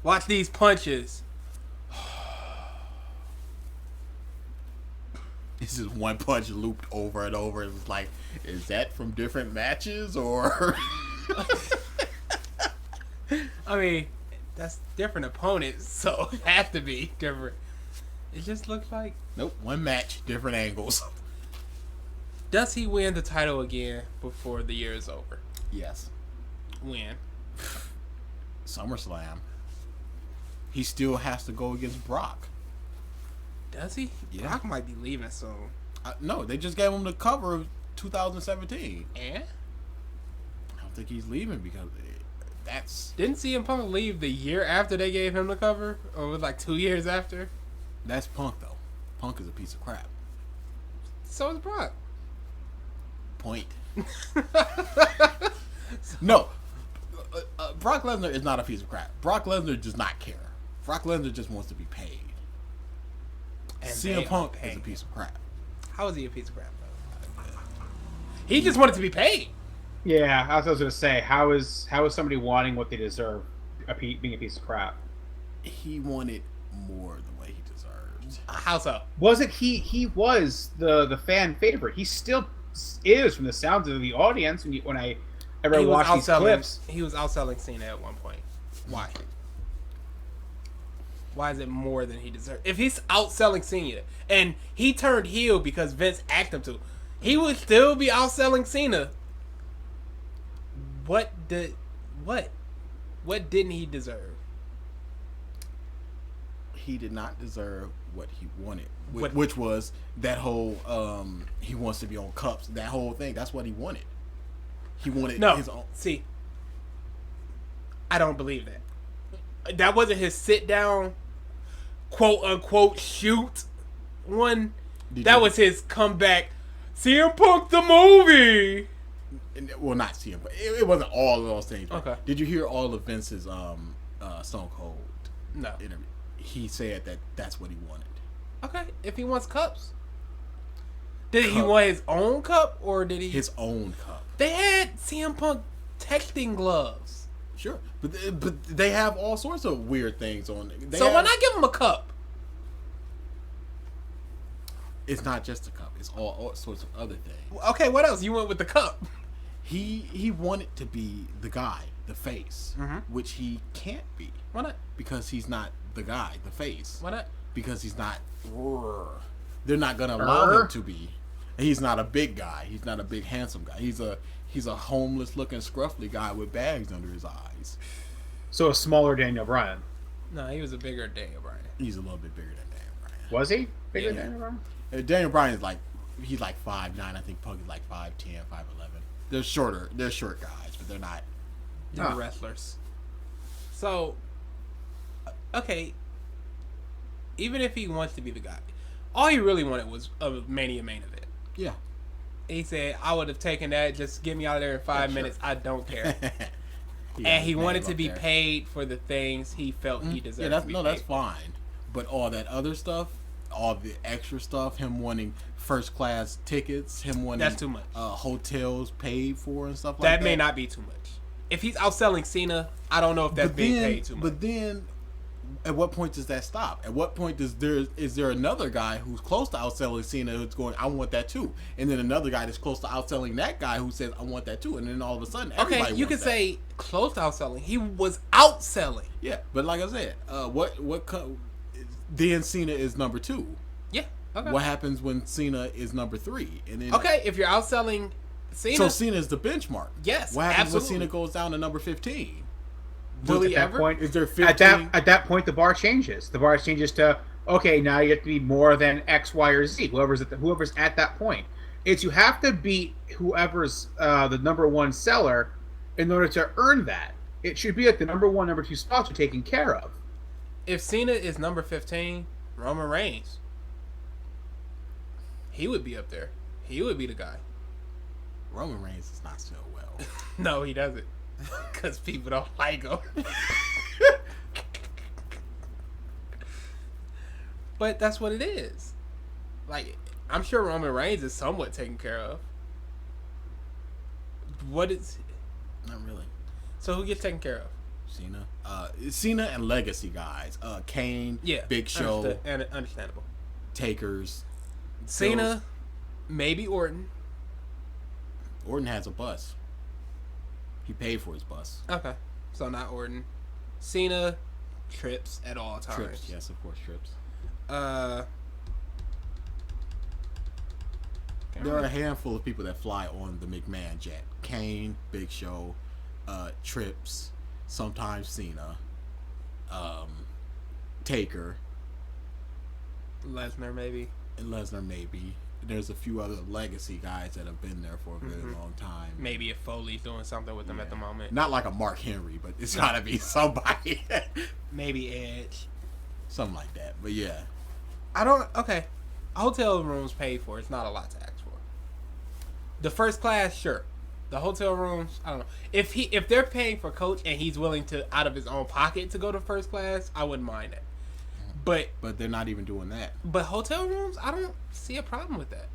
Watch these punches. This is one punch looped over and over. It's like, is that from different matches or? I mean, that's different opponents, so it has to be different. It just looks like. Nope, one match, different angles. Does he win the title again before the year is over? Yes. When? SummerSlam. He still has to go against Brock. Does he? Yeah. Brock might be leaving soon. No, they just gave him the cover of 2017. And? I don't think he's leaving because that's Didn't CM Punk leave the year after they gave him the cover? Or was it like 2 years after? Punk though. Punk is a piece of crap. So is Brock. Point. No. Brock Lesnar is not a piece of crap. Brock Lesnar does not care. Brock Lesnar just wants to be paid. And CM they Punk are is a paid. piece of crap. How is he a piece of crap, though? He just wanted to be paid. Yeah, I was going to say, how is somebody wanting what they deserve being a piece of crap? He wanted more the way he deserved. How so? Wasn't he was the fan favorite. He still is from the sounds of the audience when I ever watch these clips. He was outselling Cena at one point. Why? Why is it more than he deserved? If he's outselling Cena and he turned heel because Vince asked him to, he would still be outselling Cena. What didn't he deserve? He did not deserve what he wanted, What- which was that whole he wants to be on cups. That whole thing. That's what he wanted. He wanted No. his own. See, I don't believe that. That wasn't his sit down, quote unquote, shoot one. That was his comeback. CM Punk the movie. Well, not see him, but it wasn't all of those things. Okay. Did you hear all of Vince's Stone Cold No. interview? He said that that's what he wanted. Okay, if he wants cups. Did he Cup. want his own cup or did he? His own cup. They had CM Punk texting gloves. Sure, but they have all sorts of weird things on. So why not give him a cup? It's not just a cup. It's all sorts of other things. Okay, what else? You went with the cup. He wanted to be the guy, the face, Mhm. which he can't be Why not? because he's not the guy, the face. Why not? Because he's not. They're not gonna allow him to be. He's not a big guy. He's not a big handsome guy. He's a homeless looking scruffy guy with bags under his eyes. So a smaller Daniel Bryan. No, he was a bigger Daniel Bryan. He's a little bit bigger than Daniel Bryan. Was he bigger Yeah. than Daniel Bryan? Daniel Bryan is he's like 5'9". I think Punk is like 5'10", 5'11". They're shorter. They're short guys, but they're not. They're Ah. wrestlers. So, okay, even if he wants to be the guy, all he really wanted was a Mania main event. Yeah. He said, I would have taken that. Just get me out of there in 5 Yeah, sure. minutes. I don't care. got and his he wanted name to up be there. paid for the things he felt he deserved. Yeah, that's to be no, that's paid for. fine. But all that other stuff, all the extra stuff, him wanting first class tickets, him wanting That's too much. hotels paid for and stuff like That that. may not be too much. If he's outselling Cena, I don't know if that's being paid too much. But then, at what point does that stop? At what point is there another guy who's close to outselling Cena who's going, I want that too, and then another guy that's close to outselling that guy who says, I want that too, and then all of a sudden, everybody Okay, you wants could that. say close to outselling. He was outselling. Yeah, but like I said, then Cena is number 2. Yeah. Okay. What happens when Cena is number 3? And then Okay, if you're outselling Cena, so Cena is the benchmark. Yes, What happens absolutely. when Cena goes down to number 15? will he At that ever? point, Is there 15? at that point, the bar changes. The bar changes to, okay, now you have to be more than X, Y, or Z. Whoever's at that point. It's you have to beat whoever's the number 1 seller in order to earn that. It should be like the number 1, number 2 spots are taken care of. If Cena is number 15, Roman Reigns, he would be up there. He would be the guy. Roman Reigns is not so well. No, he doesn't. Because people don't like him. But that's what it is. Like, I'm sure Roman Reigns is somewhat taken care of. What is... Not really. So who gets taken care of? Cena. Cena and legacy guys. Kane, Yeah. Big Show, Understandable. Takers. Cena, maybe Orton. Orton has a bus. He paid for his bus. Okay. So not Orton. Cena, trips at all times. Trips, yes, of course, trips. There are a handful of people that fly on the McMahon jet. Kane, Big Show, Trips, sometimes Cena, Taker, Lesnar, maybe. and Lesnar maybe. There's a few other legacy guys that have been there for a very long time. Maybe if Foley's doing something with them at the moment. Not like a Mark Henry, but it's gotta be somebody. Maybe Edge. Something like that. But yeah. I don't... Okay. Hotel rooms paid for. It's not a lot to ask for. The first class, sure. The hotel rooms, I don't know. If they're paying for Coach and he's willing to, out of his own pocket, to go to first class, I wouldn't mind that. But they're not even doing that. But hotel rooms, I don't see a problem with that.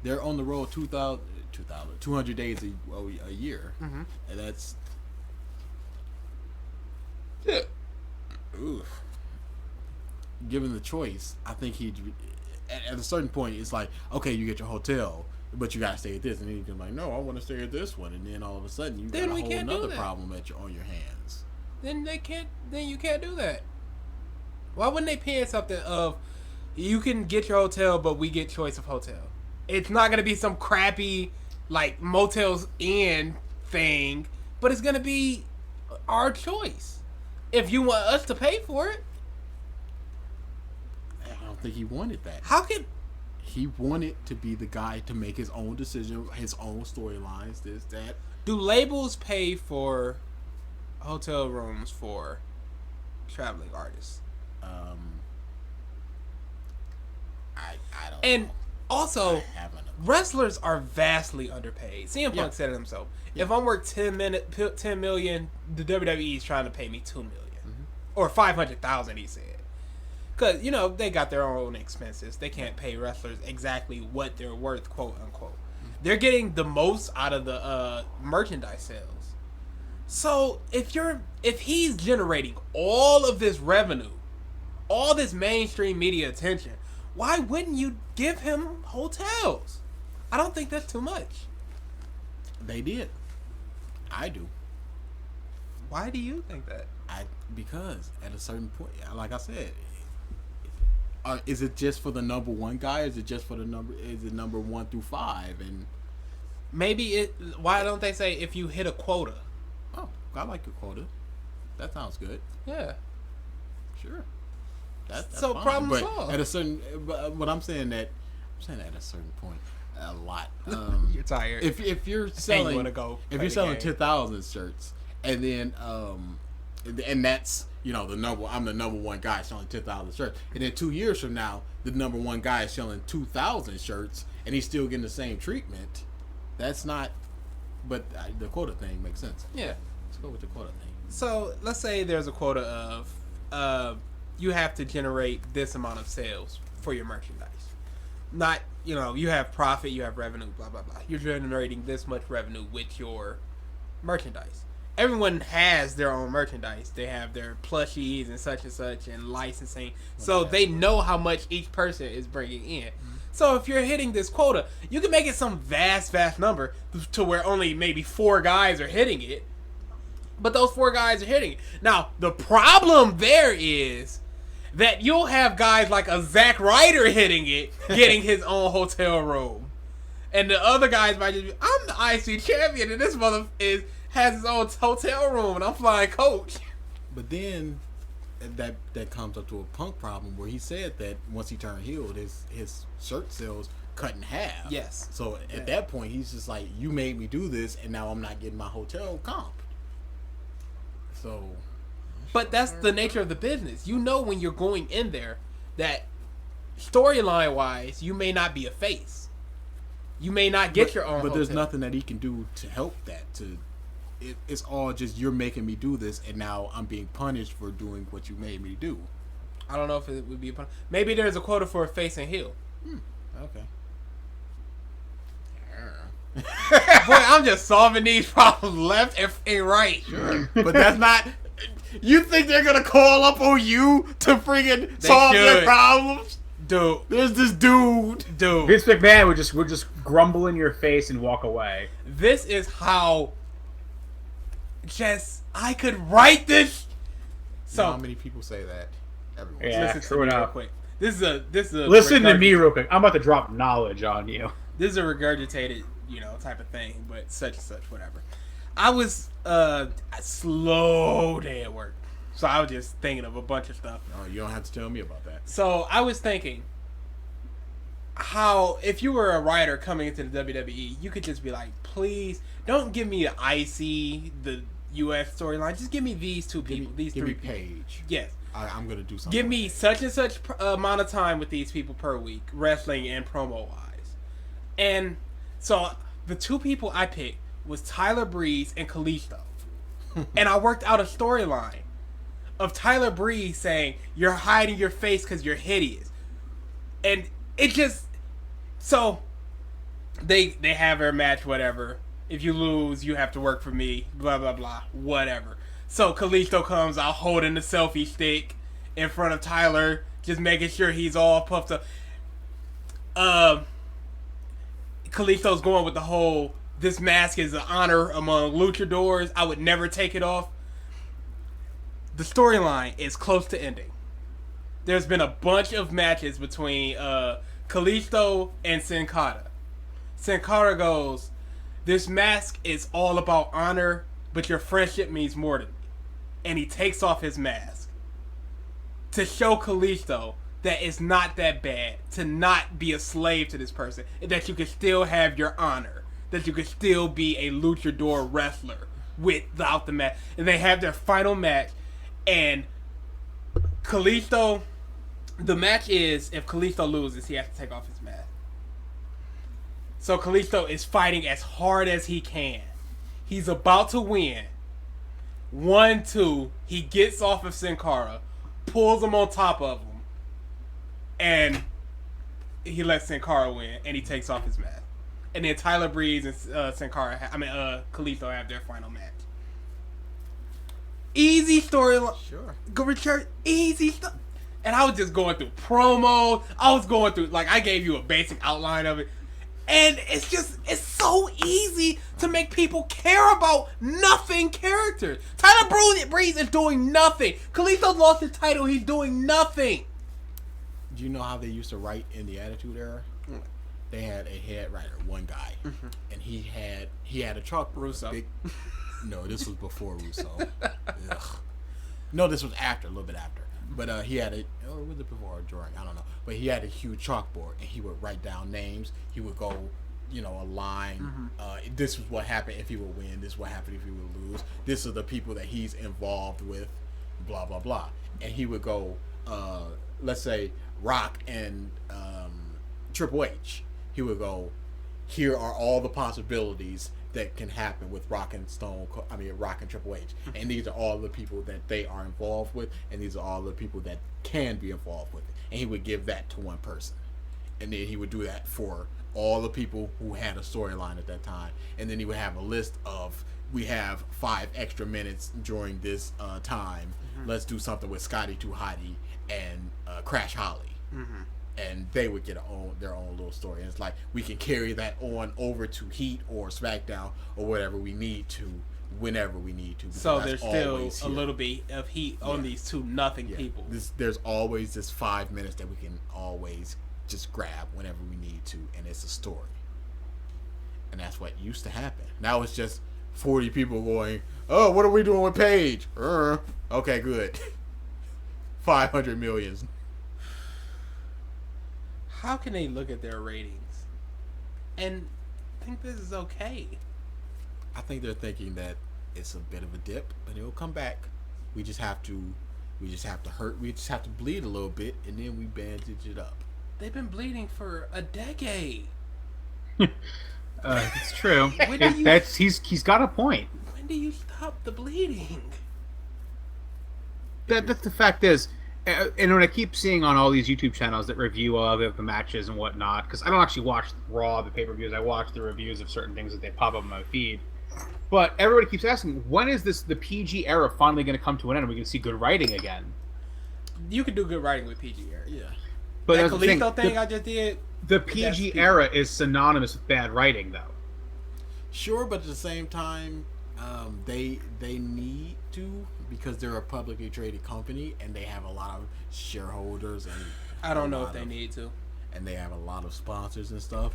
They're on the road 200 days a year. Mhm. And that's... Oof. Given the choice, I think he'd... At a certain point, it's like, okay, you get your hotel, but you gotta stay at this. And then you can be like, no, I want to stay at this one. And then all of a sudden, you Then got a we whole can't do another that. problem on your hands. Then you can't do that. Why wouldn't they pay something of, you can get your hotel, but we get choice of hotel? It's not going to be some crappy, like, Motels Inn thing, but it's going to be our choice. If you want us to pay for it. I don't think he wanted that. How can... He wanted to be the guy to make his own decision, his own storylines, this, that. Do labels pay for hotel rooms for traveling artists? I don't And know. also... I haven't. Wrestlers are vastly underpaid. CM Punk Yeah. said it himself. Yeah. If I'm worth 10 million, the WWE is trying to pay me $2 million Mm-hmm. or 500,000. He said, because they got their own expenses. They can't pay wrestlers exactly what they're worth, quote unquote. Mm-hmm. They're getting the most out of the merchandise sales. So if he's generating all of this revenue, all this mainstream media attention, why wouldn't you give him hotels? I don't think that's too much. They did. I do. Why do you think that? Because at a certain point, like I said, is it just for the number 1 guy? Is it just for is it number 1 through 5? And Maybe why don't they say if you hit a quota? oh, I like your quota. That sounds good. Yeah. Sure. That's So fine. problem But solved. at a certain, but I'm saying at a certain point, a lot. You're tired. If you're and selling, you want to go. if play you're the selling game. 10,000 shirts, and then and that's I'm the number 1 guy selling 10,000 shirts, and then 2 years from now, the number 1 guy is selling 2,000 shirts, and he's still getting the same treatment. That's not, but the quota thing makes sense. Yeah. Let's go with the quota thing. So let's say there's a quota of you have to generate this amount of sales for your merchandise. Not, you have profit, you have revenue, blah, blah, blah. You're generating this much revenue with your merchandise. Everyone has their own merchandise. They have their plushies and such and licensing. So they know how much each person is bringing in. Mm-hmm. So if you're hitting this quota, you can make it some vast number to where only maybe 4 guys are hitting it. But those 4 guys are hitting it. Now, the problem there is that you'll have guys like a Zack Ryder hitting it, getting his own hotel room. And the other guys might just be, I'm the IC champion, and this mother has his own hotel room, and I'm flying coach. But then that comes up to a Punk problem where he said that once he turned heel, his shirt sales cut in half. Yes. So at that point, he's just like, you made me do this, and now I'm not getting my hotel comp. So, but that's the nature of the business. You know when you're going in there that storyline wise, you may not be a face. You may not get your own. But there's hotel. nothing that he can do to help that. It's all just you're making me do this, and now I'm being punished for doing what you made me do. I don't know if it would be a punishment. Maybe there's a quota for a face and heel. Okay. Boy, I'm just solving these problems left and right. Sure. But that's not. You think they're gonna call up on you to freaking solve their problems? Dude. There's this dude. Vince McMahon would just grumble in your face and walk away. This is how I could write this. So how many people say that? Everyone. Yeah, listen to me real quick. This is a listen to me real quick. I'm about to drop knowledge on you. This is a regurgitated, type of thing, but such and such, whatever. I was a slow day at work, so I was just thinking of a bunch of stuff. Oh, you don't have to tell me about that. So I was thinking how if you were a writer coming into the WWE, you could just be like, please don't give me the IC, the US storyline. Just give me these 2 people, these 3 people. Paige. Yes. I'm gonna do something. Give me such and such amount of time with these people per week, wrestling and promo wise. And so the 2 people I picked was Tyler Breeze and Kalisto. And I worked out a storyline of Tyler Breeze saying, you're hiding your face because you're hideous. And it just... So, they have their match, whatever. If you lose, you have to work for me, blah, blah, blah, whatever. So, Kalisto comes out holding the selfie stick in front of Tyler, just making sure he's all puffed up. Kalisto's going with the whole, this mask is an honor among luchadors. I would never take it off. The storyline is close to ending. There's been a bunch of matches between Kalisto and Sin Cara. Sin Cara goes, this mask is all about honor, but your friendship means more to me. And he takes off his mask to show Kalisto that it's not that bad to not be a slave to this person, and that you can still have your honor, that you can still be a luchador wrestler without the mask. And they have their final match, and Kalisto, the match is, if Kalisto loses, he has to take off his mask. So Kalisto is fighting as hard as he can. He's about to win. 1-2, he gets off of Sin Cara, pulls him on top of him, and he lets Sin Cara win, and he takes off his mask. And then Tyler Breeze and Kalisto have their final match. Easy storyline. Sure. Go Richard. Easy stuff. And I was just going through promos. I was going through, I gave you a basic outline of it. And it's so easy to make people care about nothing characters. Tyler Breeze is doing nothing. Kalisto lost his title. He's doing nothing. Do you know how they used to write in the Attitude Era? They had a head writer, one guy, and he had a chalkboard. Russo. No, this was before Russo. Ugh. No, this was after, a little bit after. But he had or was it before or during? I don't know. But he had a huge chalkboard, and he would write down names. He would go, a line. This is what happened if he would win. This is what happened if he would lose. This are the people that he's involved with. Blah blah blah. And he would go, let's say Rock and Triple H. He would go, here are all the possibilities that can happen with Rock and Triple H, and these are all the people that they are involved with, and these are all the people that can be involved with it. And he would give that to one person, and then he would do that for all the people who had a storyline at that time, and then he would have a list of, we have 5 extra minutes during this time. Let's do something with Scotty 2 Hotty and Crash Holly. And they would get their own little story. And it's like, we can carry that on over to Heat or SmackDown or whatever we need to, whenever we need to. So there's still a little bit of heat on these 2-0 people. There's always this 5 minutes that we can always just grab whenever we need to, and it's a story. And that's what used to happen. Now it's just 40 people going, oh, what are we doing with Paige? Okay, good. 500 million. How can they look at their ratings and think this is okay? I think they're thinking that it's a bit of a dip, but it'll come back. We just have to bleed a little bit, and then we bandage it up. They've been bleeding for a decade. It's true. He's got a point. When do you stop the bleeding? That's the fact is, and when I keep seeing on all these YouTube channels that review all of the matches and whatnot, because I don't actually watch Raw, the pay-per-views, I watch the reviews of certain things that they pop up on my feed. But everybody keeps asking, when is the PG era finally going to come to an end and we can see good writing again? You can do good writing with PG era, yeah. But that Kalisto thing I just did. The PG era is synonymous with bad writing, though. Sure, but at the same time, they need to, because they're a publicly traded company and they have a lot of shareholders, and I don't know if they need to, and they have a lot of sponsors and stuff.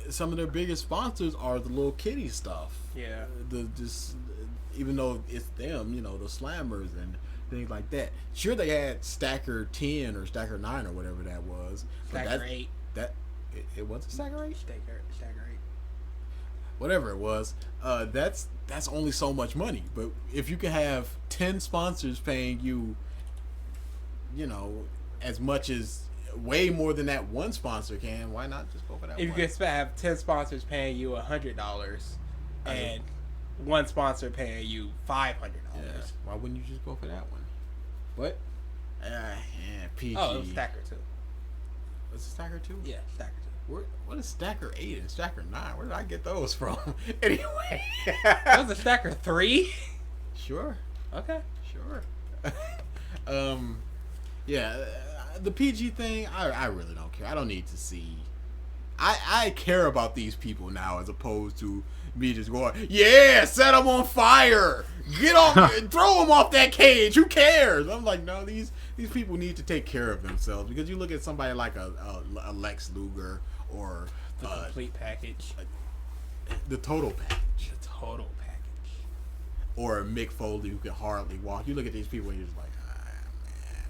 Some of their biggest sponsors are the little kitty stuff. Yeah. Even though it's them, the Slammers and things like that. Sure, they had Stacker 10 or Stacker 9 or whatever that was. Stacker 8. It wasn't Stacker 8? Stacker 8. Whatever it was, that's only so much money. But if you can have 10 sponsors paying you, as much as way more than that one sponsor can, why not just go for that if one? You can have 10 sponsors paying you $100 and one sponsor paying you $500. Why wouldn't you just go for that one? What? PG. Oh, it was Stacker 2. Was it Stacker 2? Yeah, Stacker 2. What is Stacker 8 and Stacker 9? Where did I get those from? Anyway. That was a Stacker 3? Sure. Okay. Sure. Yeah, the PG thing, I really don't care. I don't need to see. I care about these people now as opposed to me just going, yeah, set them on fire. Get off, throw them off that cage. Who cares? I'm like, no, these people need to take care of themselves, because you look at somebody like a Lex Luger or the complete package, the total package, or a Mick Foley who can hardly walk. You look at these people and you're just like, man.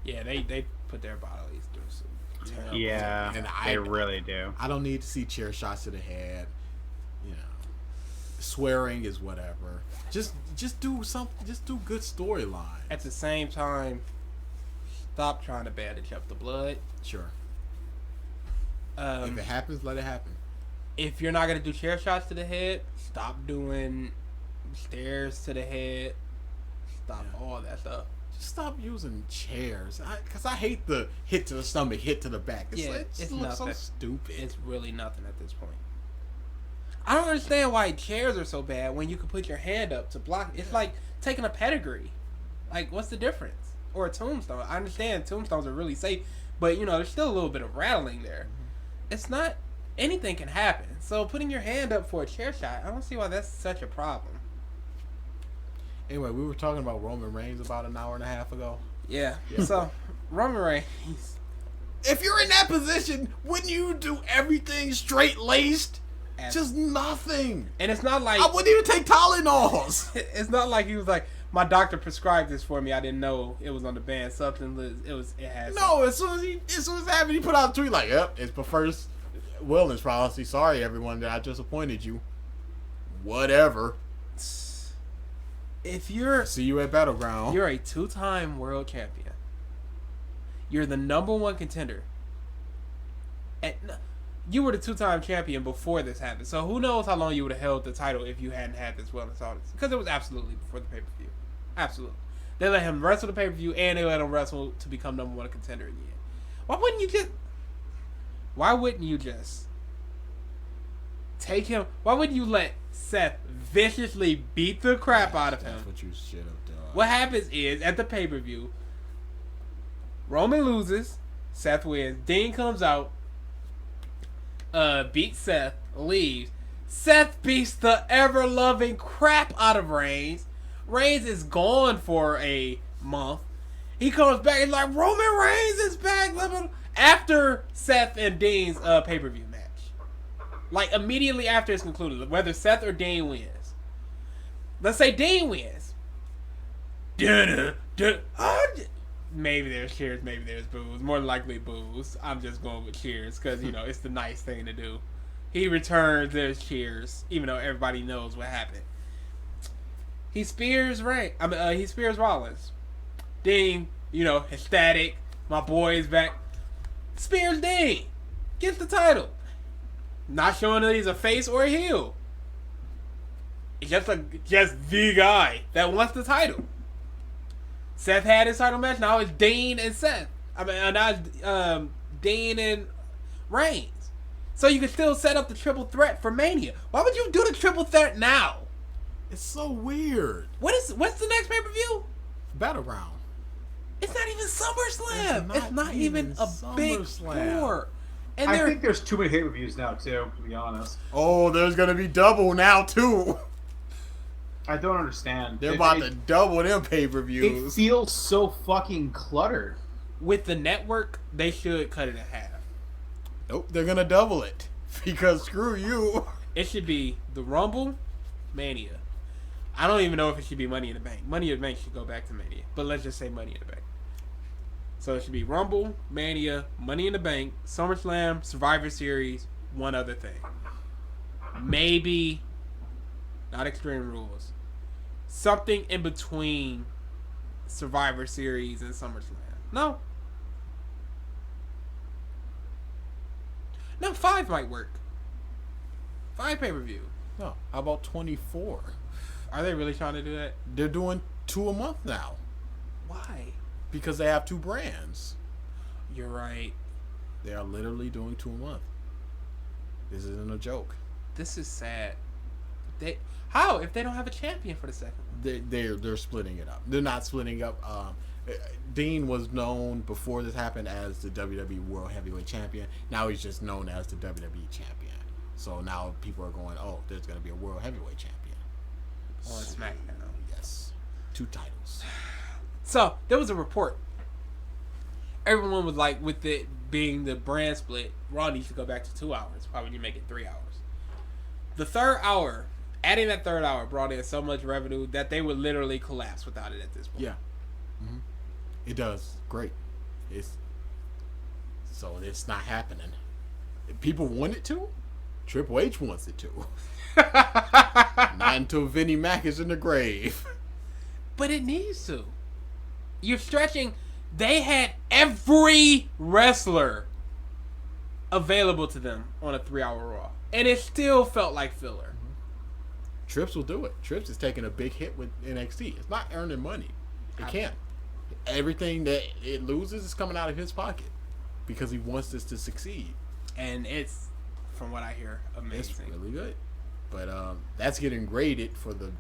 Yeah, they put their bodies through some terrible. Yeah, and they really do. I don't need to see chair shots to the head. Swearing is whatever. Just do something. Just do good storylines. At the same time, stop trying to bandage up the blood. Sure. If it happens, let it happen. If you're not gonna do chair shots to the head, stop doing stairs to the head. Stop all that stuff. Just stop using chairs. Because I hate the hit to the stomach, hit to the back. It looks so stupid. It's really nothing at this point. I don't understand why chairs are so bad when you can put your hand up to block. It's like taking a pedigree. Like, what's the difference? Or a tombstone. I understand tombstones are really safe, but, there's still a little bit of rattling there. Mm-hmm. It's not... Anything can happen. So putting your hand up for a chair shot, I don't see why that's such a problem. Anyway, we were talking about Roman Reigns about an hour and a half ago. Yeah. So, Roman Reigns... If you're in that position, wouldn't you do everything straight-laced? Just nothing. And it's not like... I wouldn't even take Tylenols. It's not like he was like, my doctor prescribed this for me. I didn't know it was on the banned substance. It has... No, as soon as it happened, he put out a tweet like, yep, it's my first wellness policy. Sorry, everyone, that I just appointed you. Whatever. If you're... See you at Battleground. You're a 2-time world champion. You're the #1 contender. you were the 2-time champion before this happened. So who knows how long you would have held the title if you hadn't had this wellness audit. Because it was absolutely before the pay-per-view. Absolutely. They let him wrestle the pay-per-view and they let him wrestle to become number 1 contender in the end. Why wouldn't you just take him? Why wouldn't you let Seth viciously beat the crap out of him? That's what you should have done. What happens is, at the pay-per-view, Roman loses, Seth wins, Dean comes out, beats Seth, leaves. Seth beats the ever-loving crap out of Reigns. Reigns is gone for a month. He comes back and like, Roman Reigns is back. After Seth and Dean's pay-per-view match. Like, immediately after it's concluded, whether Seth or Dean wins. Let's say Dean wins. Maybe there's cheers, maybe there's boos. More likely boos. I'm just going with cheers because, it's the nice thing to do. He returns, there's cheers, even though everybody knows what happened. He spears he spears Rollins. Dean, ecstatic. My boy is back. Spears Dean. Gets the title. Not showing that he's a face or a heel. It's just the guy that wants the title. Seth had his title match. Now it's Dean and Seth. Now it's Dean and Reigns. So you can still set up the triple threat for Mania. Why would you do the triple threat now? It's so weird. What's the next pay-per-view? Battleground. It's not even SummerSlam. It's not even a big four. And I think there's too many pay-per-views now, too, to be honest. Oh, there's going to be double now, too. I don't understand. They're about to double them pay-per-views. It feels so fucking cluttered. With the network, they should cut it in half. Nope, they're going to double it. Because screw you. It should be the Rumble, Mania. I don't even know if it should be Money in the Bank. Money in the Bank should go back to Mania. But let's just say Money in the Bank. So it should be Rumble, Mania, Money in the Bank, SummerSlam, Survivor Series, one other thing. Maybe, not Extreme Rules. Something in between Survivor Series and SummerSlam. No. No, 5 might work. 5 pay-per-view. No, how about 24? Are they really trying to do that? They're doing 2 a month now. Why? Because they have 2 brands. You're right. They are literally doing 2 a month. This isn't a joke. This is sad. How if they don't have a champion for the second one? They're splitting it up. They're not splitting up. Dean was known before this happened as the WWE World Heavyweight Champion. Now he's just known as the WWE Champion. So now people are going, oh, there's going to be a World Heavyweight Champion. On SmackDown. Yes. 2 titles. So, there was a report. Everyone was like, with it being the brand split, Raw needs to go back to 2 hours. Why would you make it 3 hours? The third hour, adding that third hour brought in so much revenue that they would literally collapse without it at this point. Yeah. Mm-hmm. It does. Great. So it's not happening. If people want it to. Triple H wants it to. Not until Vinnie Mac is in the grave. But it needs to. You're stretching. They had every wrestler available to them on a 3-hour Raw. And it still felt like filler. Trips will do it. Trips is taking a big hit with NXT. It's not earning money. It can't. Everything that it loses is coming out of his pocket. Because he wants this to succeed. And it's, from what I hear, amazing. It's really good. But that's getting graded for the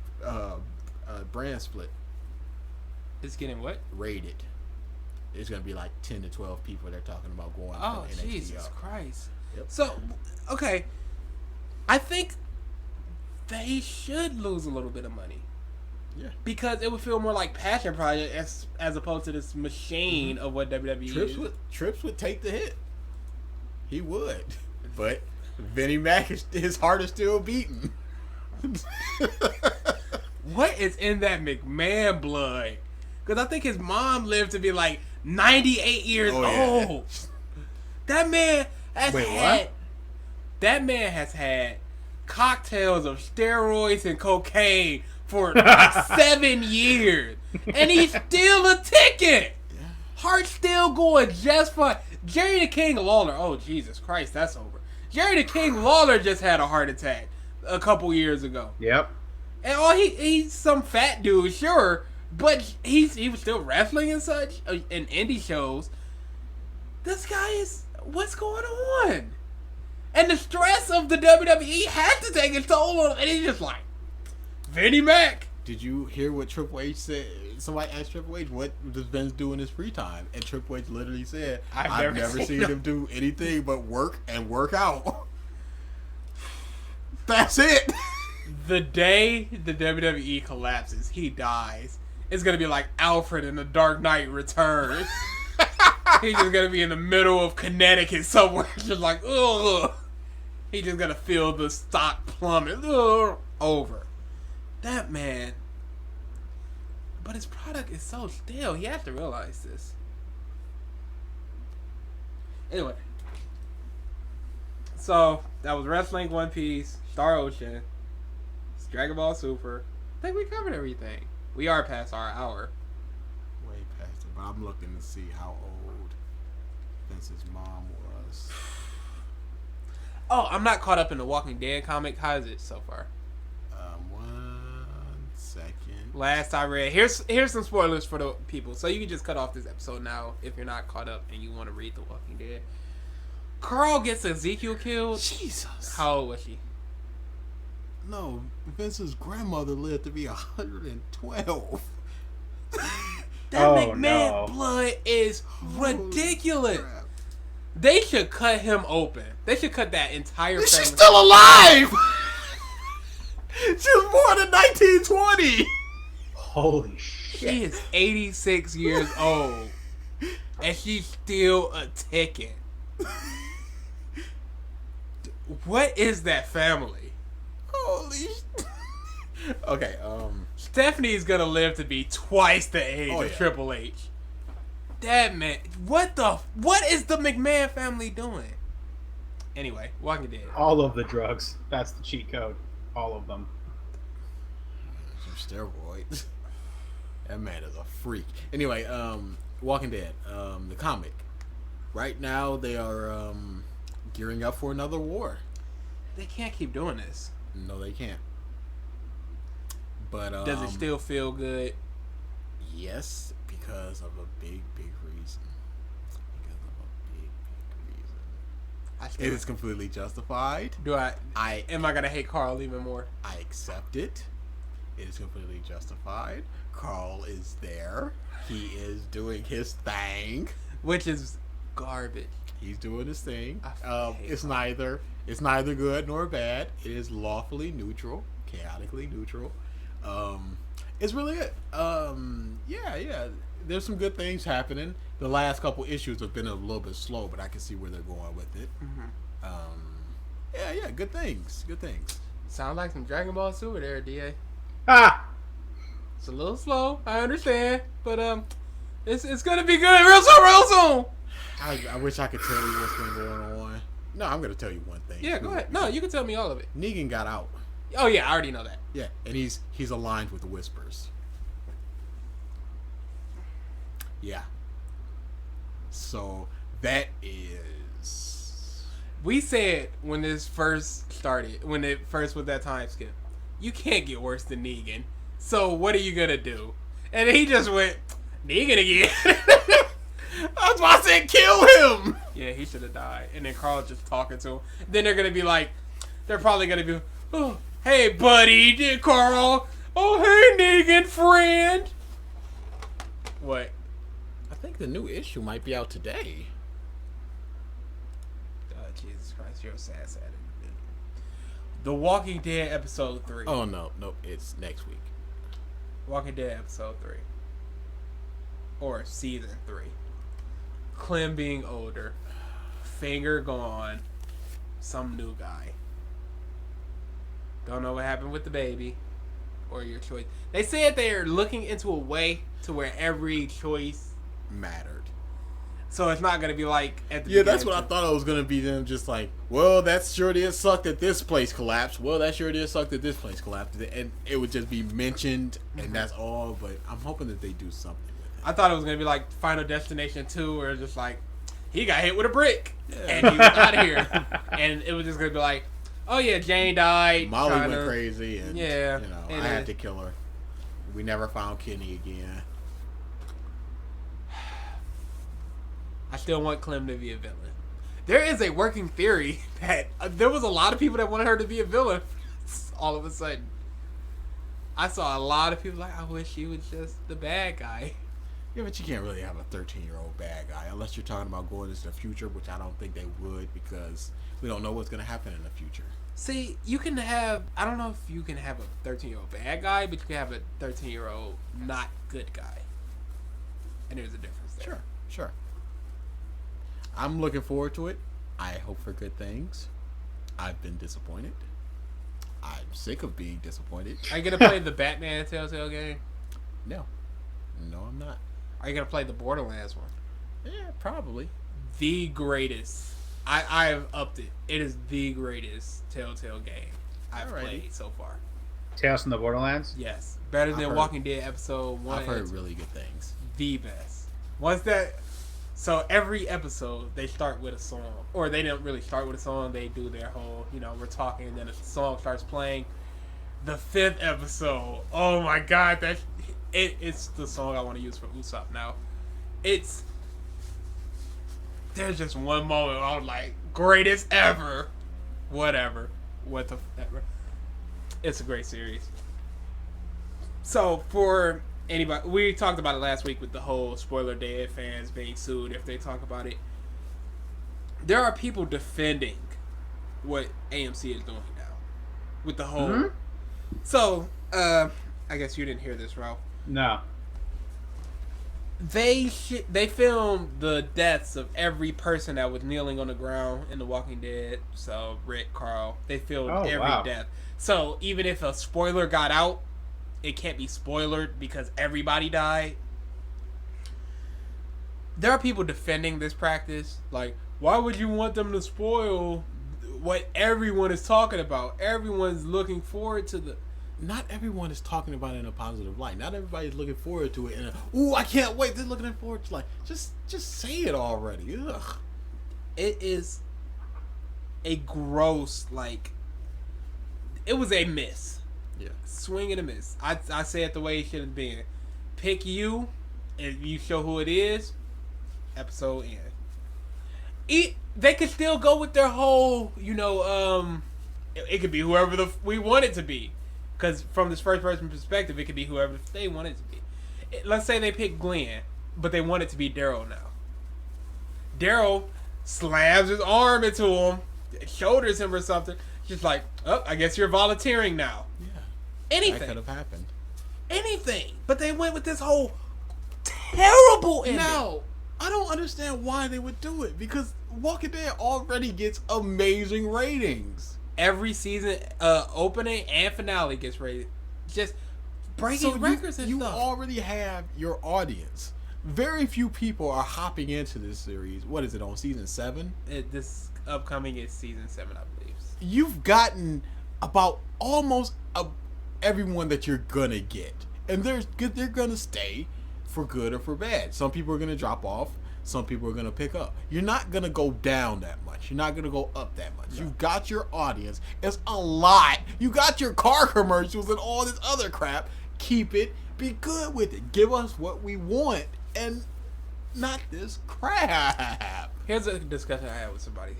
brand split. It's getting what? Rated. It's going to be like 10 to 12 people they're talking about going from NXT. Oh, Jesus Christ. Yep. So, okay. I think they should lose a little bit of money. Yeah. Because it would feel more like passion project as opposed to this machine of what WWE is. Trips would take the hit. He would. But Vinnie Mac, his heart is still beating. What is in that McMahon blood? Because I think his mom lived to be like 98 years old. That man has had cocktails of steroids and cocaine for like 7 years. And he's still a ticket. Heart still going just fine. Jerry the King Lawler. Oh, Jesus Christ, that's over. Jerry the King Lawler just had a heart attack a couple years ago. Yep. And he's some fat dude, sure, but he was still wrestling and such in indie shows. This guy is, what's going on? And the stress of the WWE had to take its toll on him, and he's just like, Vinnie Mac. Did you hear what Triple H said? Somebody asked Triple H, what does Vince do in his free time? And Triple H literally said, I've never seen him do anything but work and work out. That's it. The day the WWE collapses, he dies. It's going to be like Alfred in The Dark Knight Returns. He's just going to be in the middle of Connecticut somewhere, just like, ugh. He's just going to feel the stock plummet. Ugh, over. That man. But his product is so stale. He has to realize this. Anyway. So, that was Wrestling, One Piece, Star Ocean, Dragon Ball Super. I think we covered everything. We are past our hour. Way past it, but I'm looking to see how old Vince's mom was. Oh, I'm not caught up in the Walking Dead comic. How is it so far? 1 second. Last I read, here's some spoilers for the people. So you can just cut off this episode now if you're not caught up and you want to read The Walking Dead. Carl gets Ezekiel killed. Jesus. How old was she? No, Vince's grandmother lived to be 112. That McMahon blood is ridiculous. Crap. They should cut him open. They should cut that entire She's family. still alive! She was born in 1920! Holy shit. She is 86 years old. And she's still a ticking. What is that family? Holy Okay, Stephanie's gonna live to be twice the age of Triple H. That man, what is the McMahon family doing? Anyway, Walking Dead. All of the drugs. That's the cheat code. All of them. some steroids. That man is a freak. Anyway, Walking Dead, the comic. Right now they are gearing up for another war. They can't keep doing this. No, they can't. But Does it still feel good? Yes, because of a big reason. Because of a big reason. It is completely justified. Am I gonna hate Carl even more? I accept it. It is completely justified. Carl is there. He is doing his thing. Which is garbage. He's doing his thing. hate It's neither good nor bad. It is lawfully neutral, chaotically neutral. It's really good. Yeah. There's some good things happening. The last couple issues have been a little bit slow, but I can see where they're going with it. Yeah, good things. Good things. Sound like some Dragon Ball Super there, DA. Ah! It's a little slow, I understand, but it's gonna be good real soon. I wish I could tell you what's been going on. No, I'm gonna tell you one thing. Yeah, go ahead. No, you can tell me all of it. Negan got out. Oh yeah, I already know that. Yeah, and he's aligned with the Whispers. Yeah. So that is. We said when this first started, when it first was that time skip, you can't get worse than Negan. So what are you gonna do? And he just went Negan again. That's why I said kill him. Yeah, he should have died. And then Carl just talking to him. Then they're gonna be like, they're probably gonna be, oh, hey buddy, Carl. Oh, hey Negan, friend. What? I think the new issue might be out today. Jesus Christ, you're a sad individual. The Walking Dead episode 3. Oh no, it's next week. Walking Dead episode 3. Or season 3. Clem being older. Finger gone. Some new guy. Don't know what happened with the baby. Or your choice. They said they're looking into a way to where every choice Mattered. So it's not going to be like at the Yeah, that's what I thought it was going to be. Them just like, well, that sure did suck that this place collapsed. Well, that sure did suck that this place collapsed. And it would just be mentioned, and that's all. But I'm hoping that they do something with it. I thought it was going to be like Final Destination 2, where it's just like, he got hit with a brick, and he was out of here. And it was just gonna be like, oh yeah, Jane died. Molly kinda, went crazy, and yeah, I had to kill her. We never found Kenny again. I still want Clem to be a villain. There is a working theory that there was a lot of people that wanted her to be a villain. All of a sudden, I saw a lot of people like, I wish she was just the bad guy. Yeah, but you can't really have a 13-year-old bad guy unless you're talking about going into the future, which I don't think they would because we don't know what's going to happen in the future. See, you can have, I don't know if you can have a 13-year-old bad guy, but you can have a 13-year-old not good guy. And there's a difference there. Sure. I'm looking forward to it. I hope for good things. I've been disappointed. I'm sick of being disappointed. Are you going to play the Batman Telltale game? No, I'm not. Are you going to play the Borderlands one? Yeah, probably. The greatest. I have upped it. It is the greatest Telltale game I've played so far. Tales from the Borderlands? Yes. Better than Walking Dead episode 1. I've heard really good things. The best. Once that... So every episode, they start with a song. Or they don't really start with a song. They do their whole, we're talking, and then a song starts playing. The 5th episode. Oh my god, it's the song I want to use for Usopp now. There's just one moment where I was like, greatest ever. Whatever. Whatever. It's a great series. So, for anybody, we talked about it last week with the whole Spoiler Dead fans being sued if they talk about it. There are people defending what AMC is doing now. With the whole... Mm-hmm. So, I guess you didn't hear this, Ralph. No. They filmed the deaths of every person that was kneeling on the ground in The Walking Dead. So, Rick, Carl, they filmed every death. So, even if a spoiler got out, it can't be spoilered because everybody died. There are people defending this practice. Like, why would you want them to spoil what everyone is talking about? Everyone's looking forward to the... Not everyone is talking about it in a positive light. Not everybody's looking forward to it. And ooh, I can't wait. They're looking forward to just say it already. Ugh. It is a gross it was a miss. Yeah, swing and a miss. I say it the way it should have been. Pick you, and you show who it is. Episode end. They could still go with their whole, it could be whoever we want it to be. Because from this first person perspective, it could be whoever they want it to be. Let's say they pick Glenn, but they want it to be Daryl now. Daryl slams his arm into him, shoulders him or something. Just like, oh, I guess you're volunteering now. Yeah. Anything. That could have happened. Anything. But they went with this whole terrible ending. No. I don't understand why they would do it. Because Walking Dead already gets amazing ratings. Every season, opening and finale gets rated. Just breaking records and you stuff. You already have your audience. Very few people are hopping into this series. What is it, on season 7? This upcoming is season 7, I believe. You've gotten about almost everyone that you're gonna get. And they're gonna stay for good or for bad. Some people are gonna drop off. Some people are going to pick up. You're not going to go down that much. You're not going to go up that much. No. You've got your audience. It's a lot. You got your car commercials and all this other crap. Keep it. Be good with it. Give us what we want and not this crap. Here's a discussion I had with somebody.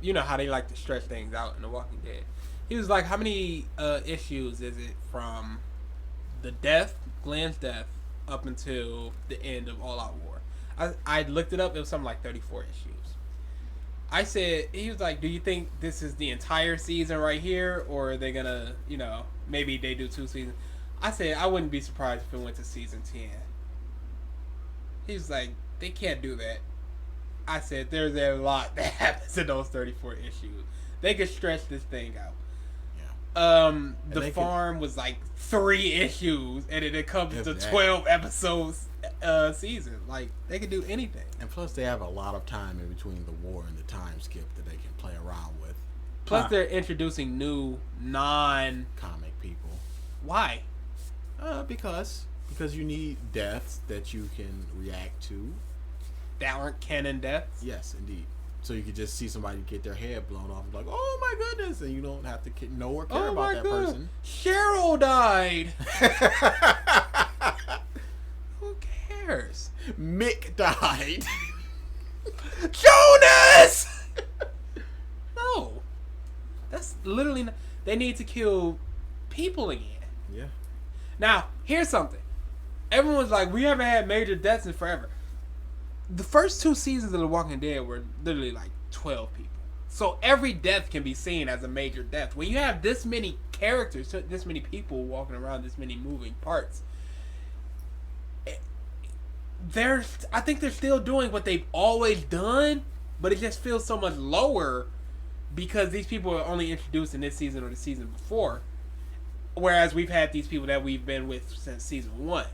You know how they like to stretch things out in The Walking Dead. He was like, how many issues is it from Glenn's death, up until the end of All Out War? I looked it up. It was something like 34 issues. I said, he was like, do you think this is the entire season right here? Or are they going to, maybe they do 2 seasons? I said, I wouldn't be surprised if it went to season 10. He was like, they can't do that. I said, there's a lot that happens in those 34 issues. They could stretch this thing out. The farm was like 3 issues, and it comes to 12 episodes season. Like, they could do anything. And plus, they have a lot of time in between the war and the time skip that they can play around with. Plus, they're introducing new non-comic people. Why? Because you need deaths that you can react to. that aren't canon deaths. Yes, indeed. So you could just see somebody get their head blown off, and like, oh my goodness, and you don't have to know or care about that person. Cheryl died. Who cares? Mick died. Jonas. No, that's literally. They need to kill people again. Yeah. Now, here's something. Everyone's like, we haven't had major deaths in forever. The first 2 seasons of The Walking Dead were literally like 12 people. So every death can be seen as a major death. When you have this many characters, this many people walking around, this many moving parts, I think they're still doing what they've always done, but it just feels so much lower because these people are only introduced in this season or the season before. Whereas we've had these people that we've been with since season 1.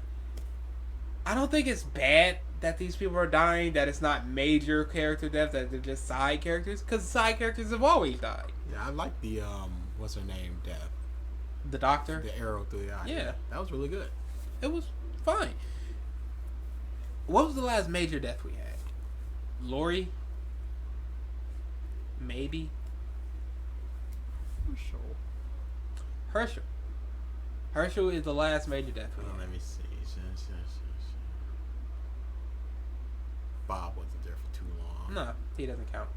I don't think it's bad that these people are dying, that it's not major character deaths, that they're just side characters, because side characters have always died. Yeah, I like the, what's her name, death. The doctor? The arrow through the eye. Yeah. That was really good. It was fine. What was the last major death we had? Lori? Maybe? Herschel. Herschel is the last major death we had. Let me see. Bob wasn't there for too long. No, he doesn't count.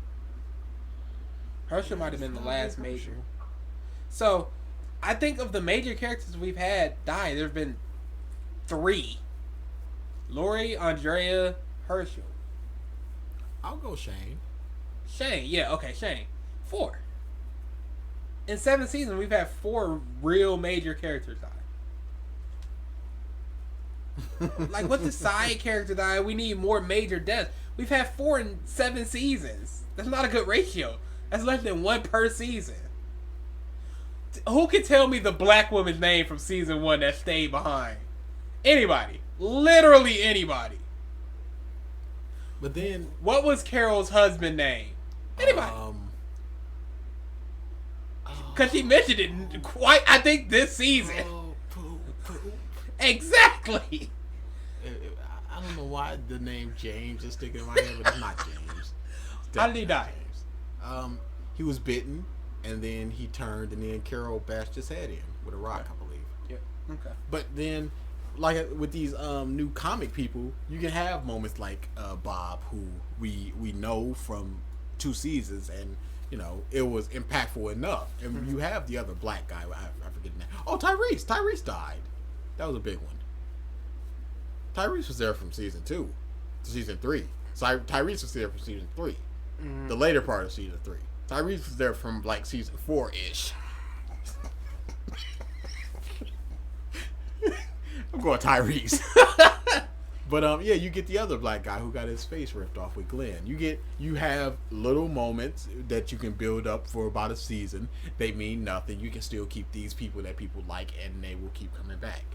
Herschel might have been the last major. So, I think of the major characters we've had die, there have been 3. Lori, Andrea, Herschel. I'll go Shane. Shane, yeah, okay, Shane. 4. In 7 seasons, we've had 4 real major characters die. Like, what the side character die? We need more major deaths. We've had 4 in 7 seasons. That's not a good ratio. That's less than 1 per season. Who can tell me the black woman's name from season 1 that stayed behind? Anybody. Literally anybody. But then, what was Carol's husband's name? Anybody. Because she mentioned it quite, I think, this season. Exactly. I don't know why the name James is sticking in my head, but it's not James. How did he die? James. He was bitten, and then he turned, and then Carol bashed his head in with a rock, I believe. Yeah. Okay. But then, like with these new comic people, you can have moments like Bob, who we know from 2 seasons, and you know it was impactful enough. And you have the other black guy, I forget the name. Oh, Tyrese. Tyrese died. That was a big one. Tyrese was there from season 2 to season 3. So Tyrese was there from season 3. The later part of season 3. Tyrese was there from like season 4-ish. I'm going Tyrese. But yeah, you get the other black guy who got his face ripped off with Glenn. You have little moments that you can build up for about a season. They mean nothing. You can still keep these people that people like, and they will keep coming back.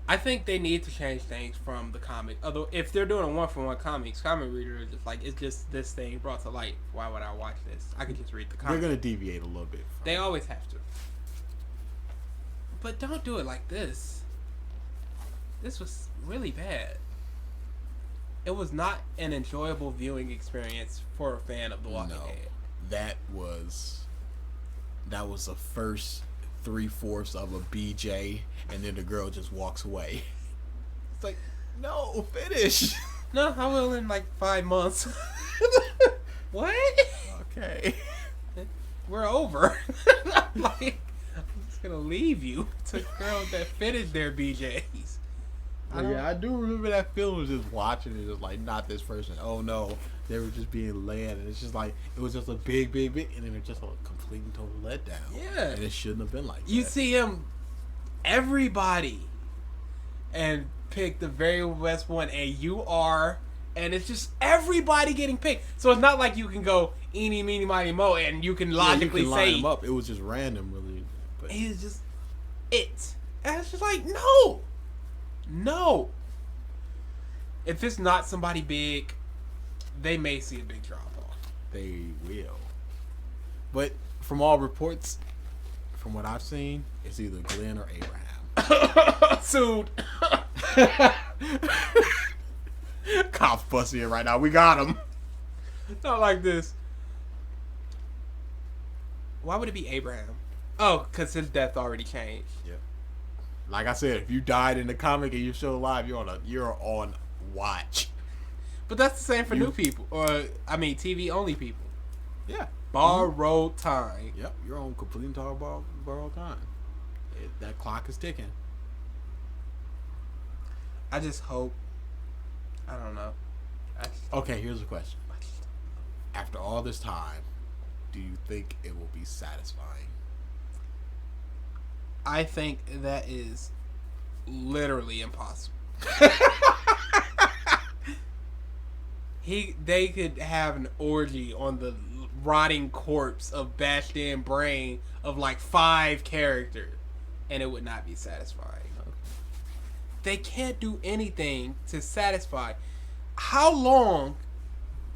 I think they need to change things from the comic. Although, if they're doing a 1-for-1 comics, comic readers are just like, it's just this thing brought to light. Why would I watch this? I could just read the comic. They're going to deviate a little bit. They always have to. But don't do it like this. This was really bad. It was not an enjoyable viewing experience for a fan of The Walking Dead. That was the first 3/4 of a BJ, and then the girl just walks away. It's like, no, finish. No, I will in like 5 months. What? Okay. We're over. Like, I'm just gonna leave you to girls that finished their BJs. I do remember that feeling, just watching it, just like, not this person. Oh no, they were just being led, and it's just like, it was just a big, and then it's just a complete and total letdown. Yeah. And it shouldn't have been like that. You see him, everybody, and pick the very best one, and you are, and it's just everybody getting picked. So it's not like you can go eeny, meeny, miny, mo, and you can logically you can say line them up. It was just random, really. But he's just it, and it's just like no. If it's not somebody big, they may see a big drop off. They will. But from all reports, from what I've seen, it's either Glenn or Abraham. Sued. Cops busting in right now. We got him. Not like this. Why would it be Abraham? Oh, because his death already changed. Yeah. Like I said, if you died in the comic and you're still alive, you're on watch. But that's the same for new people, or TV only people. Yeah. Borrowed time. Yep. You're on complete and total borrowed time. That clock is ticking. I just hope. I don't know. Okay, here's a question. After all this time, do you think it will be satisfying? I think that is literally impossible. They could have an orgy on the rotting corpse of Bastion Brain of like 5 characters, and it would not be satisfying. They can't do anything to satisfy. How long,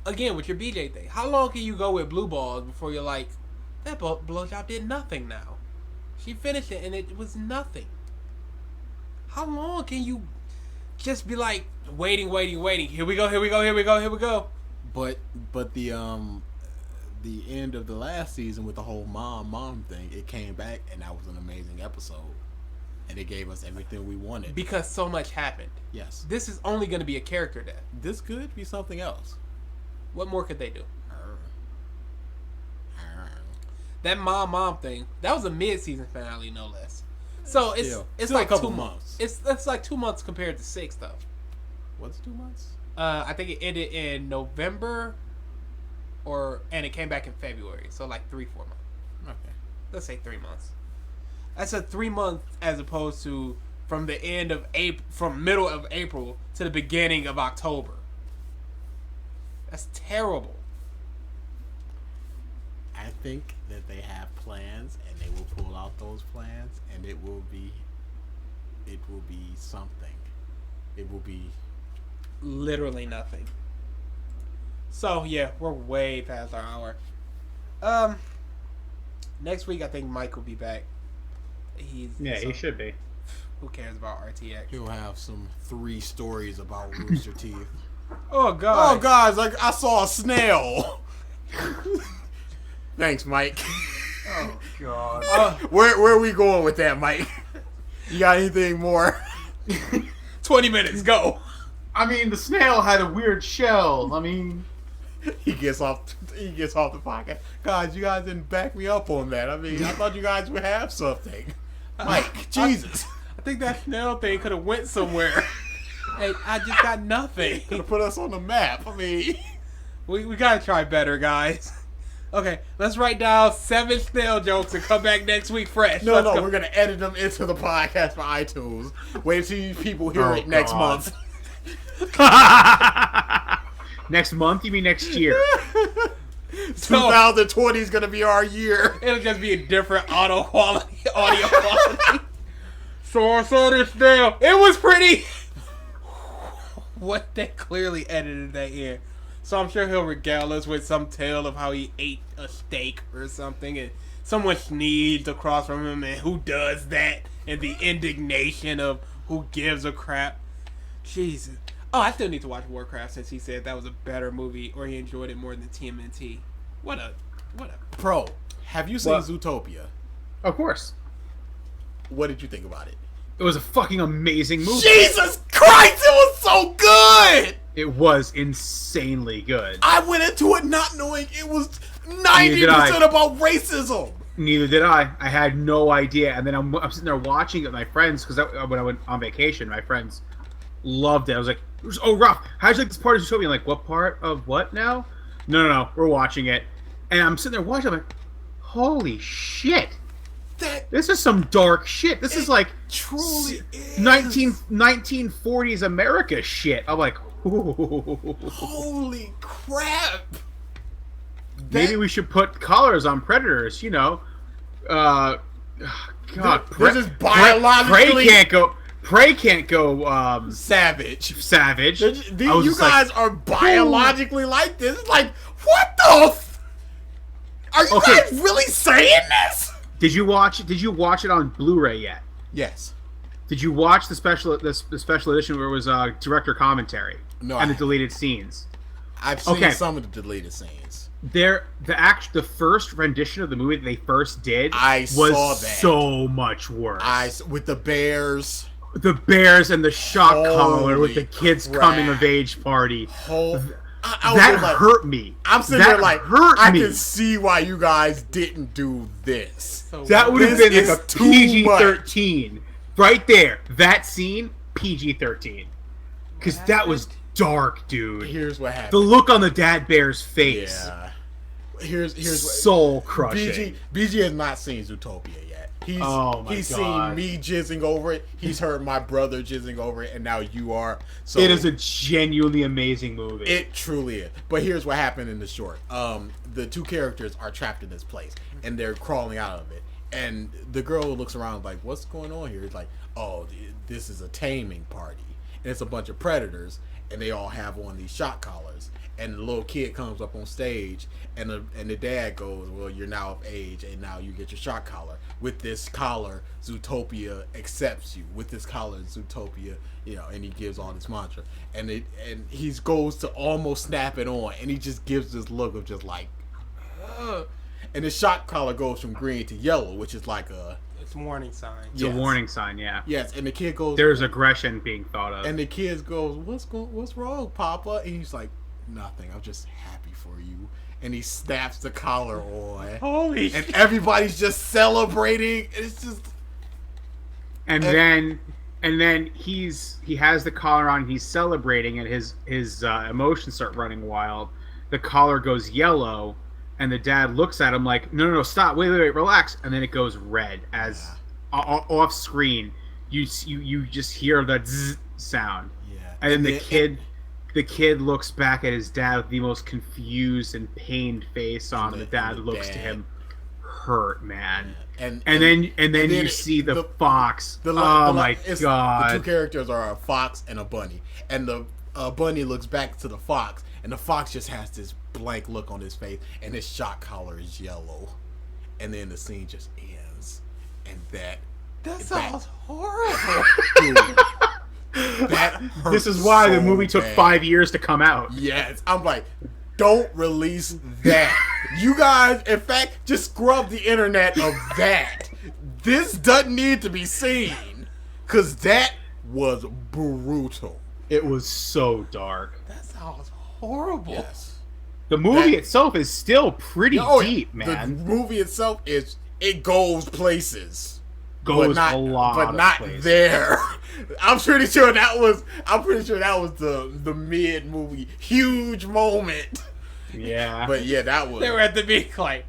again with your BJ thing, how long can you go with blue balls before you're like, that blowjob did nothing now? She finished it and it was nothing. How long can you just be like, waiting? Here we go. But the end of the last season with the whole mom thing, it came back and that was an amazing episode. And it gave us everything we wanted. Because so much happened. Yes. This is only going to be a character death. This could be something else. What more could they do? That mom thing, that was a mid-season finale, no less. So it's Still like a couple 2 months. months. It's like 2 months compared to 6, though. What's 2 months? I think it ended in November, and it came back in February. So like 3-4 months. Okay. Let's say 3 months. That's a 3 month as opposed to from the end of April, from middle of April to the beginning of October. That's terrible. I think that they have plans and they will pull out those plans and it will be something. It will be Literally nothing. So yeah, we're way past our hour. Next week I think Mike will be back. He should be. Who cares about RTX? He'll have some 3 stories about Rooster Teeth. Oh god. Oh guys, like I saw a snail. Thanks, Mike. Oh god. Where are we going with that, Mike? You got anything more? 20 minutes, go. I mean, the snail had a weird shell. I mean, He gets off the podcast. Guys, you guys didn't back me up on that. I mean, I thought you guys would have something. Mike, Jesus. I think that snail thing could have went somewhere. Hey, I just got nothing. Could have put us on the map. I mean, We gotta try better, guys. Okay, let's write down 7 snail jokes and come back next week fresh. no, we're gonna edit them into the podcast for iTunes. Wait till you people hear it next God. month. Next month? You mean next year? 2020 is gonna be our year. It'll just be a different audio quality. So I saw this snail. It was pretty. What, they clearly edited that in. So I'm sure he'll regale us with some tale of how he ate a steak or something, and someone sneezed across from him, and who does that, and the indignation of who gives a crap. Jesus. Oh, I still need to watch Warcraft since he said that was a better movie, or he enjoyed it more than TMNT. What a. Pro, have you seen What? Zootopia? Of course. What did you think about it? It was a fucking amazing movie. Jesus Christ, it was so good! It was insanely good. I went into it not knowing it was Neither did 90% I. about racism. Neither did I. I had no idea. And then I'm sitting there watching it with my friends, because when I went on vacation, my friends loved it. I was like, oh, Ralph, how'd you like this part of Zootopia? I'm like, what part of what now? No, we're watching it. And I'm sitting there watching, I'm like, holy shit. This is some dark shit. This is like Truly is. 1940s America shit. I'm like, ooh. Holy crap. Maybe we should put collars on predators, you know. God, This is biologically Prey can't go savage. savage. You guys are biologically like this. It's like, what the are you Okay. guys really saying this? Did you watch it on Blu-ray yet? Yes. Did you watch the special edition where it was director commentary No, and I the deleted scenes? I've seen Okay. some of the deleted scenes. The first rendition of the movie that they first did I was saw that. so much worse. With the bears. The bears and the shock Holy collar with the kids' crap. coming of age party. I That was like, hurt me. I'm sitting That there like, hurt I me. can see why you guys didn't do this. So That would have This been is like a too PG-13 right there. That scene, PG-13, because that was dark, dude. Here's what The happened. look on the dad bear's face, Yeah. Here's what soul crushing. BG has not seen Zootopia yet. He's Oh my he's God. seen me jizzing over it. He's heard my brother jizzing over it, and now you are. So It is a genuinely amazing movie. It truly is. But here's what happened in the short. The two characters are trapped in this place, and they're crawling out of it. And the girl looks around like, "What's going on here?" It's like, "Oh, this is a taming party, and it's a bunch of predators, and they all have on these shock collars." And the little kid comes up on stage, and the dad goes, "Well, you're now of age, and now you get your shock collar. With this collar, Zootopia accepts you. With this collar, Zootopia, and he gives all this mantra, and he goes to almost snap it on, and he just gives this look of just like, ugh. And the shock collar goes from green to yellow, which is like It's a warning sign. It's a warning sign, yeah. yes. And the kid goes, There's aggression being thought of. and the kid goes, "What's wrong, Papa?" And he's like, "Nothing. I'm just happy for you." And he snaps the collar on, Holy and everybody's just celebrating. It's just And then he has the collar on. He's celebrating, and his emotions start running wild. The collar goes yellow, and the dad looks at him like, "No, stop! Wait, relax!" And then it goes red as off screen. You just hear the zzz sound, yeah. and then the kid looks back at his dad with the most confused and pained face on. The dad looks to him, hurt, man. And then you see the fox. My god! The two characters are a fox and a bunny, and the bunny looks back to the fox, and the fox just has this blank look on his face, and his shock collar is yellow, and then the scene just ends, and that sounds horrible. dude, that This is hurts why the so movie took bad. 5 years to come out. Yes, I'm like, don't release that. You guys, in fact, just scrub the internet of that. This doesn't need to be seen, because that was brutal. It was so dark. That sounds horrible. Yes. The movie That- itself is still pretty deep, man. The movie itself it goes places. Goes but not, a lot but of not places. there. I'm pretty sure that was the mid movie huge moment. Yeah. But yeah, that was They were at the beach like,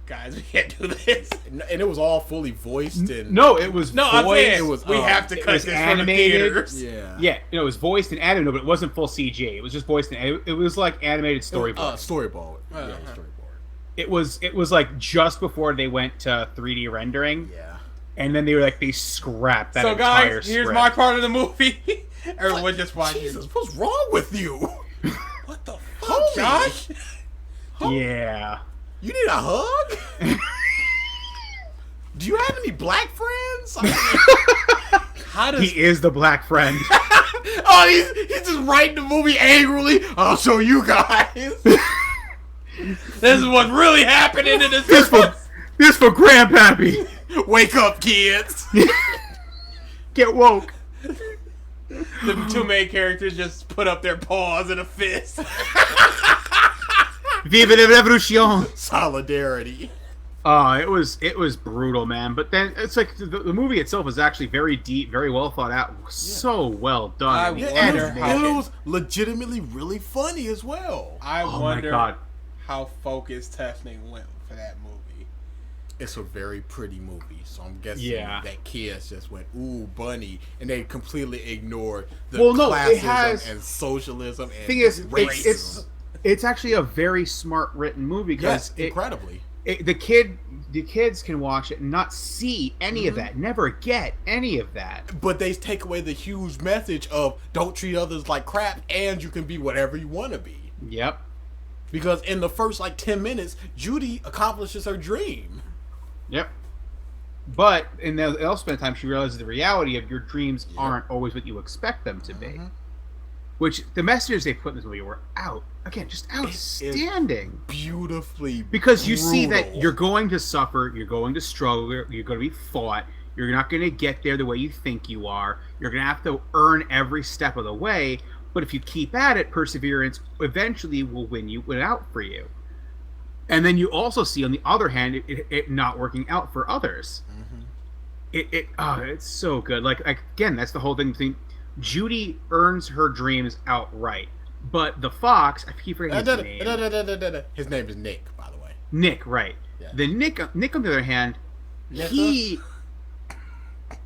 guys, we can't do this. and it was all fully voiced and No, it was No, I'm voiced. saying it was, we have to it cut was this animated. from the theaters. yeah. Yeah, it was voiced and animated, but it wasn't full CG. It was just voiced and it was like animated storyboard. Storyboard. Yeah, Uh-huh. storyboard. It was like just before they went to 3D rendering, Yeah. and then they scrapped that So entire guys, here's script. my part of the movie. Everyone just watching. Jesus, what's wrong with you? What the fuck, Homie. Josh? Yeah. You need a hug? Do you have any black friends? I mean, How does He is the black friend. oh, he's just writing the movie angrily. I'll show you guys. this is what's really happening in this? This for Grandpappy. Wake up, kids. Get woke. The two main characters just put up their paws in a fist. Vive la revolution. Solidarity. It was brutal, man. But then it's like the movie itself is actually very deep, very well thought out, so well done. I The Yeah, wonder and how- it was legitimately really funny as well. I Oh my wonder God. how focused testing went for that movie. It's a very pretty movie, so I'm guessing Yeah. that kids just went, ooh, bunny, and they completely ignored the Well, no, it classism has- and socialism and thing is, racism. it's actually a very smart written movie Yes, because incredibly. the kids can watch it and not see any of that, never get any of that. But they take away the huge message of don't treat others like crap, and you can be whatever you want to be. Yep. Because in the first 10 minutes, Judy accomplishes her dream. Yep. But in the elsewhere time, she realizes the reality of your dreams Yep. aren't always what you expect them to be. Mhm. Which the messages they put in this movie were just outstanding. Beautifully Because you see that brutal. you're going to suffer, you're going to struggle, you're going to be fought, you're not going to get there the way you think you are, you're going to have to earn every step of the way, but if you keep at it, perseverance eventually will win out for you. And then you also see, on the other hand, it not working out for others. It's so good. Like again, that's the whole thing. Judy earns her dreams outright, but the fox, I keep forgetting his name. His name is Nick, by the way. Nick, right? Yeah. The Nick, on the other hand, he.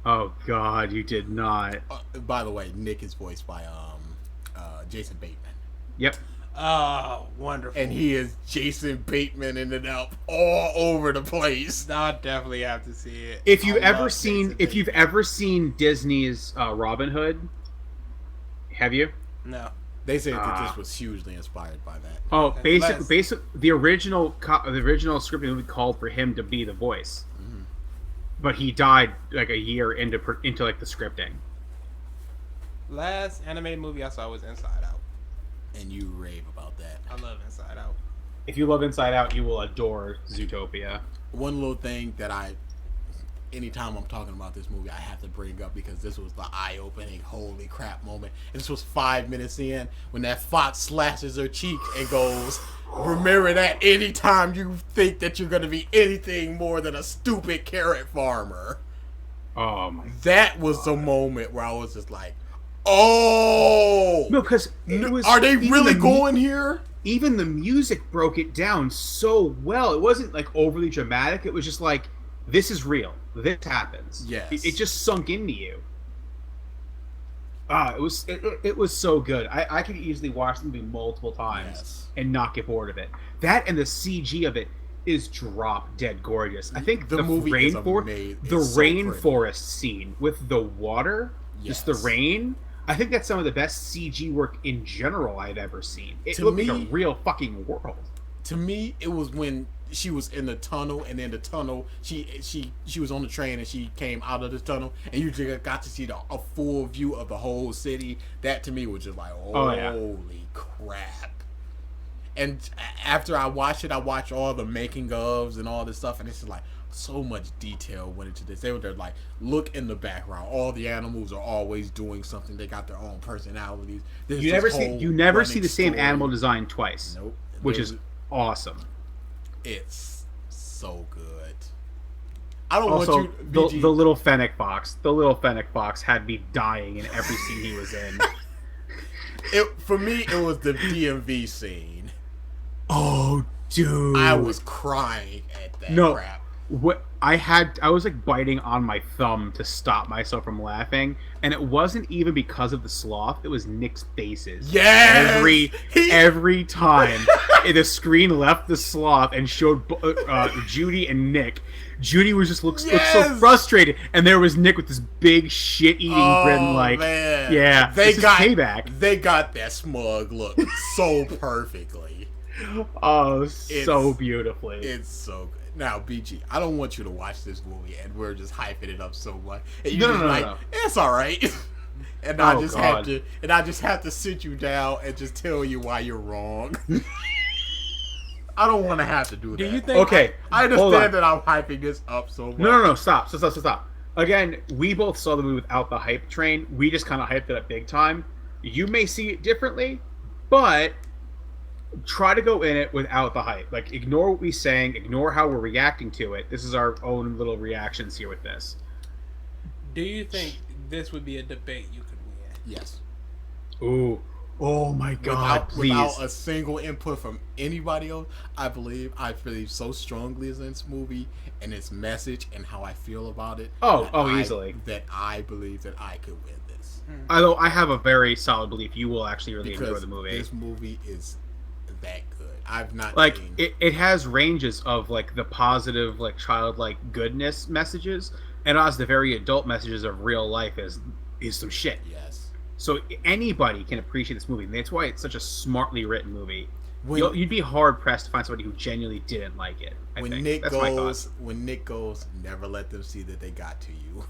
Oh God, you did not. By the way, Nick is voiced by Jason Bateman. Yep. Oh, wonderful. And he is Jason Bateman in it up all over the place. I'll definitely have to see it. If you've I ever love seen, Jason if you've Bateman. ever seen Disney's Robin Hood, have you? No. They said that this was hugely inspired by that. Oh, Les. the original script movie called for him to be the voice, but he died like a year into like the scripting. Last animated movie I saw was Inside Out. And you rave about that. I love Inside Out. If you love Inside Out, you will adore Zootopia. One little thing that anytime I'm talking about this movie, I have to bring up because this was the eye-opening, holy crap moment. And this was 5 minutes in when that fox slashes her cheek and goes, remember that anytime you think that you're going to be anything more than a stupid carrot farmer. Oh my! That was the moment where I was just like, oh! No, because it was. Are they even really the going here? Even the music broke it down so well. It wasn't like overly dramatic. It was just like, this is real. This happens. Yes. It just sunk into you. It was so good. I could easily watch the movie multiple times Yes. and not get bored of it. That and the CG of it is drop dead gorgeous. I think The movie is rainforest, amazing. the It's so pretty. rainforest scene with the water, just the Yes. rain. I think that's some of the best CG work in general I've ever seen. It To looked like a me- real fucking world. To me, it was when she was in the tunnel, and then the tunnel, she was on the train, and she came out of the tunnel, and you just got to see a full view of the whole city. That to me was just like, Oh, yeah. holy crap! And after I watched it, I watched all the making ofs and all this stuff, and it's just like so much detail went into this. They were like, look in the background. All the animals are always doing something. They got their own personalities. There's You this never see whole see running the same story. animal design twice. Nope. Which There's- is awesome. It's so good. I don't Also, want you, BG. the little fennec fox. The little fennec fox had me dying in every scene he was in. For me, it was the DMV scene. Oh, dude! I was crying at that No. crap. What I was like biting on my thumb to stop myself from laughing, and it wasn't even because of the sloth. It was Nick's faces. Yes! Every time the screen left the sloth and showed Judy and Nick, Judy was just looked so Yes! frustrated, and there was Nick with this big shit-eating grin, like, man. yeah, this is payback. They got that smug look so perfectly. Oh, so beautifully. It's so good. Now, BG, I don't want you to watch this movie, and we're just hyping it up so much. And you No, just no, no, like, no. it's all right. And Oh, I just God. have to sit you down and just tell you why you're wrong. I don't want to have to do that. Do you think? Okay, I hold on. understand that I'm hyping this up so much. No, stop. Again, we both saw the movie without the hype train. We just kind of hyped it up big time. You may see it differently, but try to go in it without the hype. Like, ignore what we're saying, ignore how we're reacting to it. This is our own little reactions here with this. Do you think this would be a debate you could win? Yes. Ooh. Oh my God, please. Without a single input from anybody else, I believe so strongly in this movie and its message and how I feel about it. Easily. That I believe that I could win this. Although I have a very solid belief you will actually really enjoy Because the movie. this movie is that good. I've not Like, seen... it has ranges of, like, the positive, like, childlike goodness messages, and it has the very adult messages of real life is some shit. Yes. So anybody can appreciate this movie, and that's why it's such a smartly written movie. when You'd be hard pressed to find somebody who genuinely didn't like it. I when think. Nick That's my goes, thought. when Nick goes, never let them see that they got to you.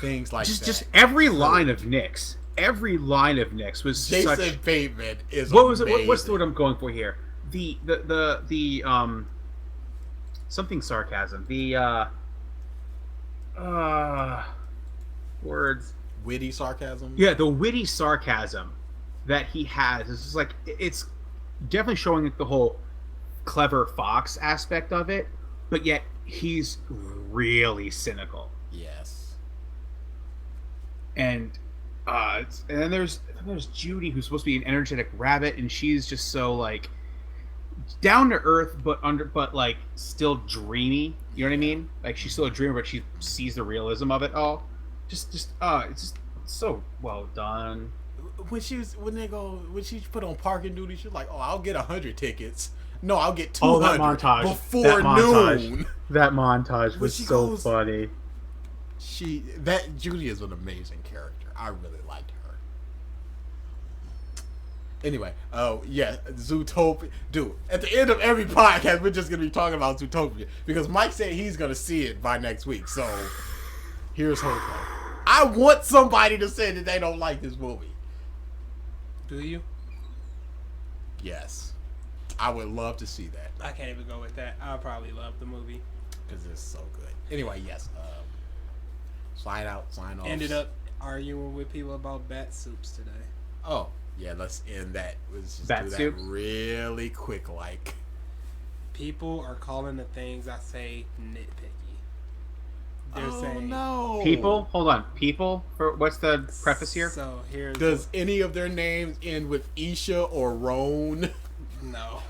Things like that. Just every line of Nick's, was Jason such. Bateman is What was it? amazing. What's the word I'm going for here? The something sarcasm. The words. Witty sarcasm? Yeah, the witty sarcasm that he has is just like it's definitely showing like the whole clever fox aspect of it, but yet he's really cynical. Yes. And then there's Judy, who's supposed to be an energetic rabbit, and she's just so like down to earth, but like still dreamy. You know what I mean? Like she's still a dreamer, but she sees the realism of it all. It's just so well done. When she put on parking duty, she's like, "Oh, I'll get 100 tickets. No, I'll get 200 that montage before noon." That montage was so funny. Judy is an amazing character. I really liked her. Anyway, Zootopia. Dude, at the end of every podcast, we're just gonna be talking about Zootopia because Mike said he's gonna see it by next week. So here's hoping. I want somebody to say that they don't like this movie. Do you? Yes, I would love to see that I can't even go with that. I'll probably love the movie. because it's so good. Anyway, yes. Sign off. Ended up arguing with people about bat soups today. Oh, yeah, let's end that. Let's just Bat do that soups? really quick, like. People are calling the things I say nitpicky. They're saying no. People, hold on. People, what's the preface here? So here's Does any of their names end with Isha or Roan? no.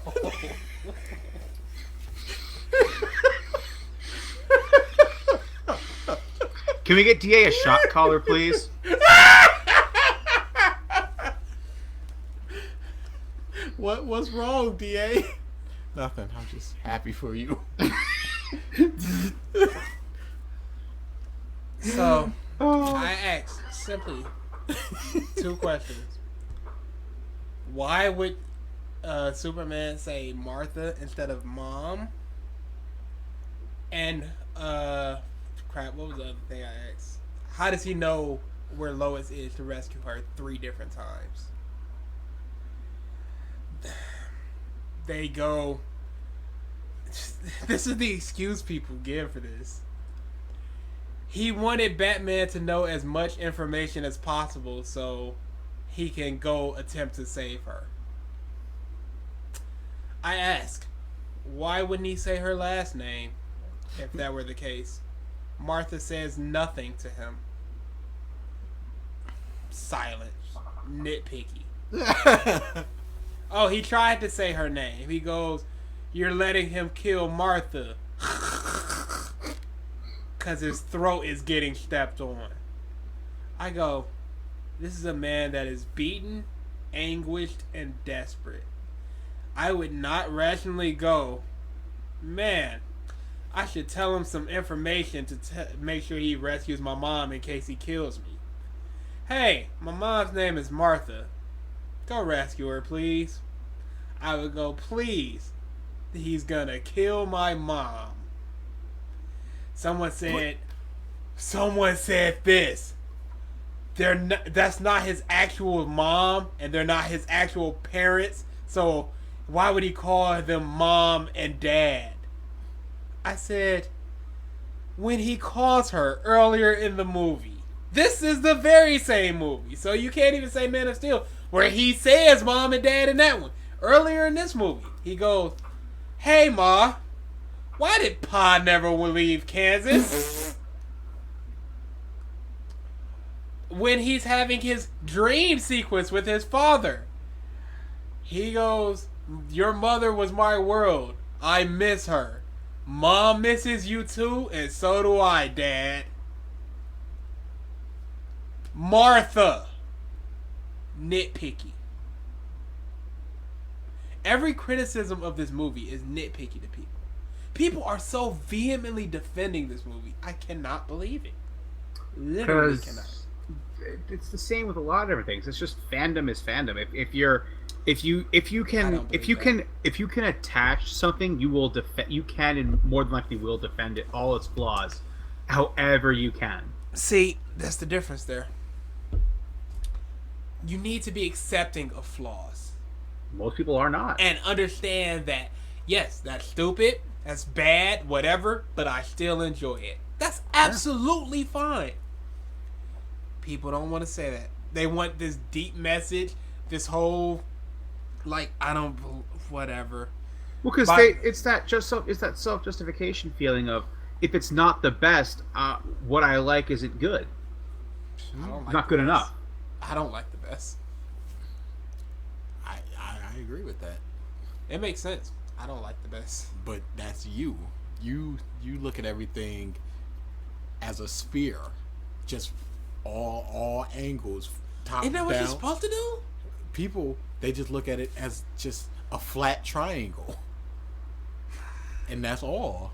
Can we get DA a shot collar, please? What's wrong, DA? Nothing. I'm just happy for you. So I asked simply 2 questions. Why would Superman say Martha instead of Mom? And crap, what was the other thing I asked? How does he know where Lois is to rescue her 3 different times? They go. This is the excuse people give for this. He wanted Batman to know as much information as possible so he can go attempt to save her. I ask, why wouldn't he say her last name if that were the case? Martha says nothing to him. Silent. Nitpicky. Oh, he tried to say her name. He goes, "You're letting him kill Martha." Because his throat is getting stepped on. I go, this is a man that is beaten, anguished, and desperate. I would not rationally go, man, I should tell him some information to make sure he rescues my mom in case he kills me. Hey, my mom's name is Martha. Go rescue her, please. I would go, please. He's gonna kill my mom. Someone said this. That's not his actual mom, and they're not his actual parents. So why would he call them mom and dad? I said, when he calls her earlier in the movie. This is the very same movie. So you can't even say Man of Steel, where he says mom and dad in that one. Earlier in this movie, he goes, "Hey, Ma, why did Pa never leave Kansas?" When he's having his dream sequence with his father, he goes, "Your mother was my world. I miss her. Mom misses you too, and so do I, Dad." Martha. Nitpicky. Every criticism of this movie is nitpicky to people. People are so vehemently defending this movie. I cannot believe it. Literally cannot. It's the same with a lot of different things. It's just fandom is fandom. If you're If you I can don't believe if you can attach something, you will defend. You can and more than likely will defend it all its flaws, however you can. See, that's the difference there. You need to be accepting of flaws Most people are not. and understand that yes, that's stupid, that's bad, whatever, but I still enjoy it. That's absolutely fine. People don't want to say that. They want this deep message, this whole like I don't whatever. Well, because But- it's that self justification feeling of if it's not the best, what I like isn't good. I don't like Not the good best. enough. I don't like the best. I agree with that. It makes sense. I don't like the best. But that's you. You look at everything as a sphere, just all angles, top Isn't that what down. you're supposed to do? People, they just look at it as just a flat triangle, and that's all.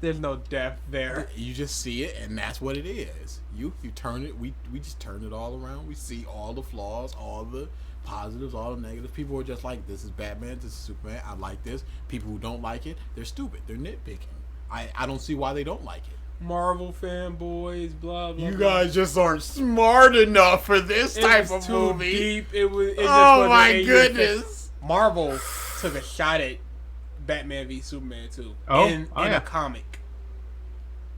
There's no depth there. You just see it, and that's what it is. You turn it. We just turn it all around. We see all the flaws, all the positives, all the negatives. People are just like, this is Batman, this is Superman. I like this. People who don't like it, they're stupid. They're nitpicking. I don't see why they don't like it. Marvel fanboys, blah blah. You blah. guys just aren't smart enough for this It type was of too movie. deep. It was. It just Oh wasn't my in your face. goodness. Marvel took a shot at Batman v Superman too. Oh, in yeah. a comic.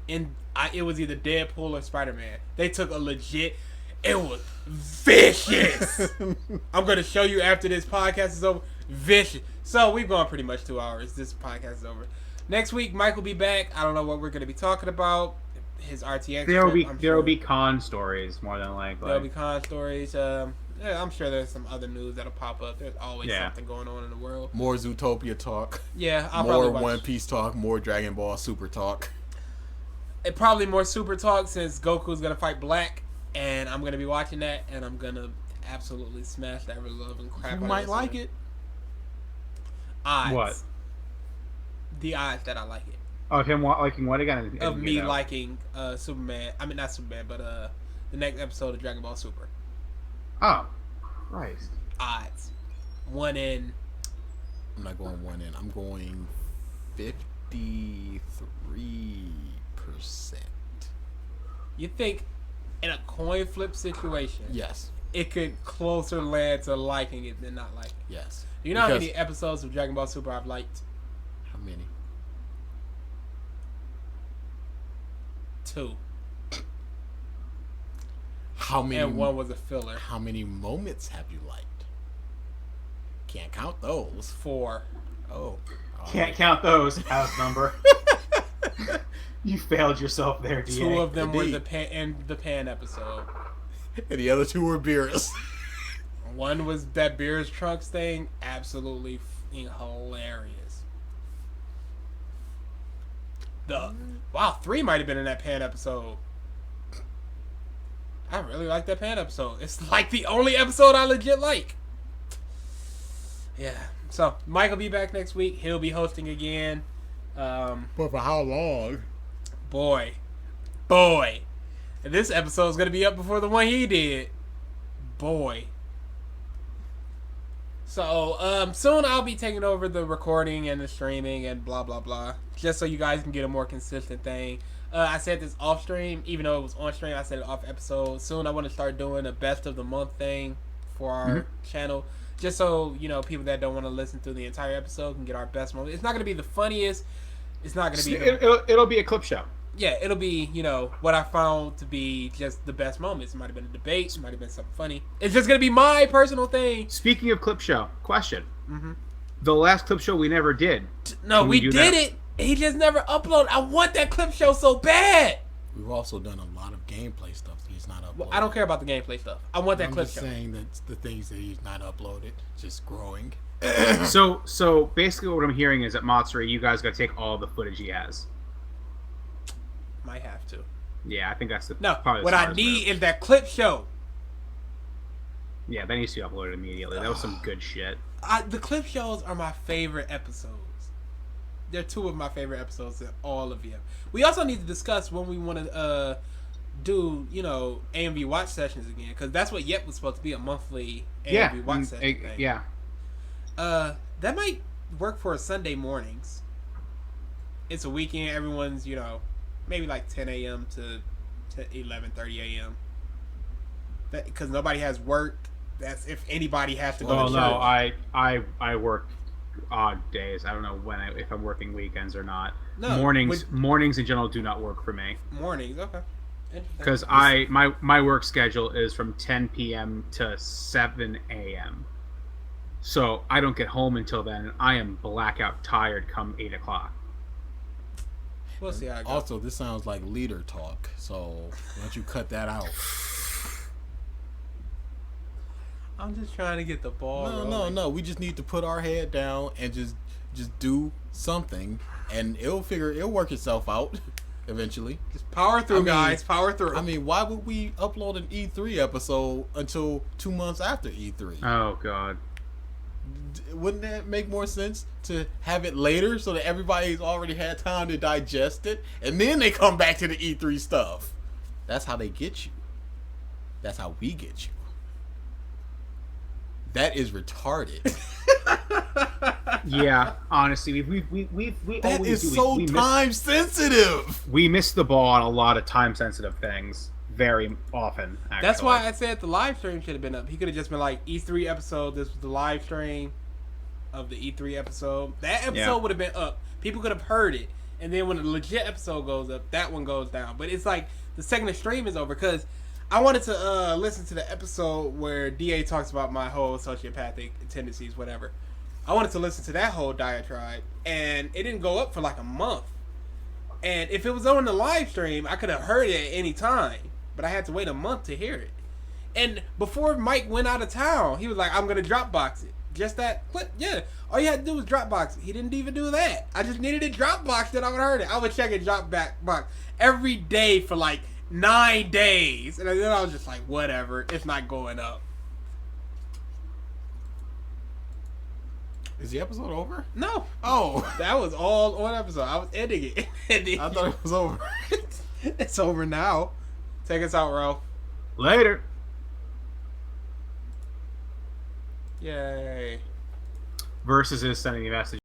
It was either Deadpool or Spider-Man. They took a legit. It was vicious. I'm gonna show you after this podcast is over. Vicious. So we've gone pretty much 2 hours. This podcast is over. Next week, Mike will be back. I don't know what we're gonna be talking about. His RTX. There will trip, be I'm there will sure. be con stories more than likely. There'll be con stories. Yeah, I'm sure there's some other news that'll pop up. There's always something going on in the world. More Zootopia talk. Yeah, I'll More probably watch. One Piece talk. More Dragon Ball Super talk. Probably more Super Talk since Goku's gonna fight Black, and I'm gonna be watching that, and I'm gonna absolutely smash that ever loving crap. You out of might this like one. it. Odds. What? The odds that I like it Of him liking what again? I of didn't me get that. liking Superman. I mean not Superman, but the next episode of Dragon Ball Super. Oh, Christ. Odds. 1 in. I'm not going 1 in. I'm going 53%. You think in a coin flip situation, Yes. it could closer land to liking it than not liking it. Yes. Do you know how Because- many episodes of Dragon Ball Super I've liked? How many? 2. How many? And 1 was a filler. How many moments have you liked? Can't count those. 4. Oh. Can't count those, house number. You failed yourself there, DA. 2 of them were Indeed. the pan episode. And the other 2 were Beerus. 1 was that Beerus Trunks thing. Absolutely hilarious. Wow, 3 might have been in that pan episode. I really like that pan episode. It's like the only episode I legit like. Yeah. So Mike will be back next week. He'll be hosting again. But for how long? Boy. And this episode is gonna be up before the one he did. Boy. So, soon I'll be taking over the recording and the streaming and blah blah blah. Just so you guys can get a more consistent thing. I said this off stream, even though it was on stream, I said it off episode. Soon I want to start doing a best of the month thing for our channel. Just so, people that don't want to listen through the entire episode can get our best moment. It's not going to be the funniest. It's not going to be the... It'll be a clip show. Yeah, it'll be, what I found to be just the best moments. It might have been a debate. It might have been something funny. It's just going to be my personal thing. Speaking of clip show, question. Mm-hmm. The last clip show we never did. No, Can we do did that? it. He just never uploaded. I want that clip show so bad. We've also done a lot of gameplay stuff that he's not uploaded. Well, I don't care about the gameplay stuff. I want that I'm clip just show. saying that the things that he's not uploaded, just growing. So basically what I'm hearing is at Matsuri, you guys got to take all the footage he has. Might have to. Yeah, I think that's the No, probably the what I smartest need move. is that clip show. Yeah, that needs to be uploaded immediately. That was some good shit. The clip shows are my favorite episodes. They're 2 of my favorite episodes in all of them. We also need to discuss when we want to do, AMV watch sessions again, because that's what Yep was supposed to be, a monthly AMV watch session thing. Yeah. That might work for Sunday mornings. It's a weekend. Everyone's maybe like 10 a.m. to 11:30 a.m. That because nobody has work. That's if anybody has to go. Oh to no, church. I work odd days. I don't know if I'm working weekends or not. No, Mornings in general do not work for me mornings. Okay. Interesting. because my work schedule is from 10 p.m. to 7 a.m. So I don't get home until then. And I am blackout tired come 8 o'clock. We'll see how it goes. Also, this sounds like leader talk, so why don't you cut that out? I'm just trying to get the ball. No. We just need to put our head down and just do something, and it'll work itself out eventually. Just power through, guys. Power through. I mean, why would we upload an E3 episode until 2 months after E3? Oh God. Wouldn't that make more sense to have it later so that everybody's already had time to digest it, and then they come back to the E3 stuff? That's how they get you. That's how we get you. That is retarded. Yeah, honestly, we That always is do. so time sensitive. We miss the ball on a lot of time sensitive things very often. Actually. That's why I said the live stream should have been up. He could have just been like E3 episode. This was the live stream of the E3 episode. That episode would have been up. People could have heard it, and then when the legit episode goes up, that one goes down. But it's like the second the stream is over because I wanted to listen to the episode where DA talks about my whole sociopathic tendencies, whatever. I wanted to listen to that whole diatribe, and it didn't go up for like a month. And if it was on the live stream, I could have heard it at any time, but I had to wait a month to hear it. And before Mike went out of town, he was like, I'm going to Dropbox it. Just that clip, yeah. All you had to do was Dropbox it. He didn't even do that. I just needed a Dropbox that I would heard it. I would check a Dropbox every day for like 9 days. And then I was just like, whatever, it's not going up. Is the episode over? No. Oh. That was all one episode. I was ending it. I thought it was over. It's over now. Take us out, Ralph. Later. Yay. Versus is sending a message.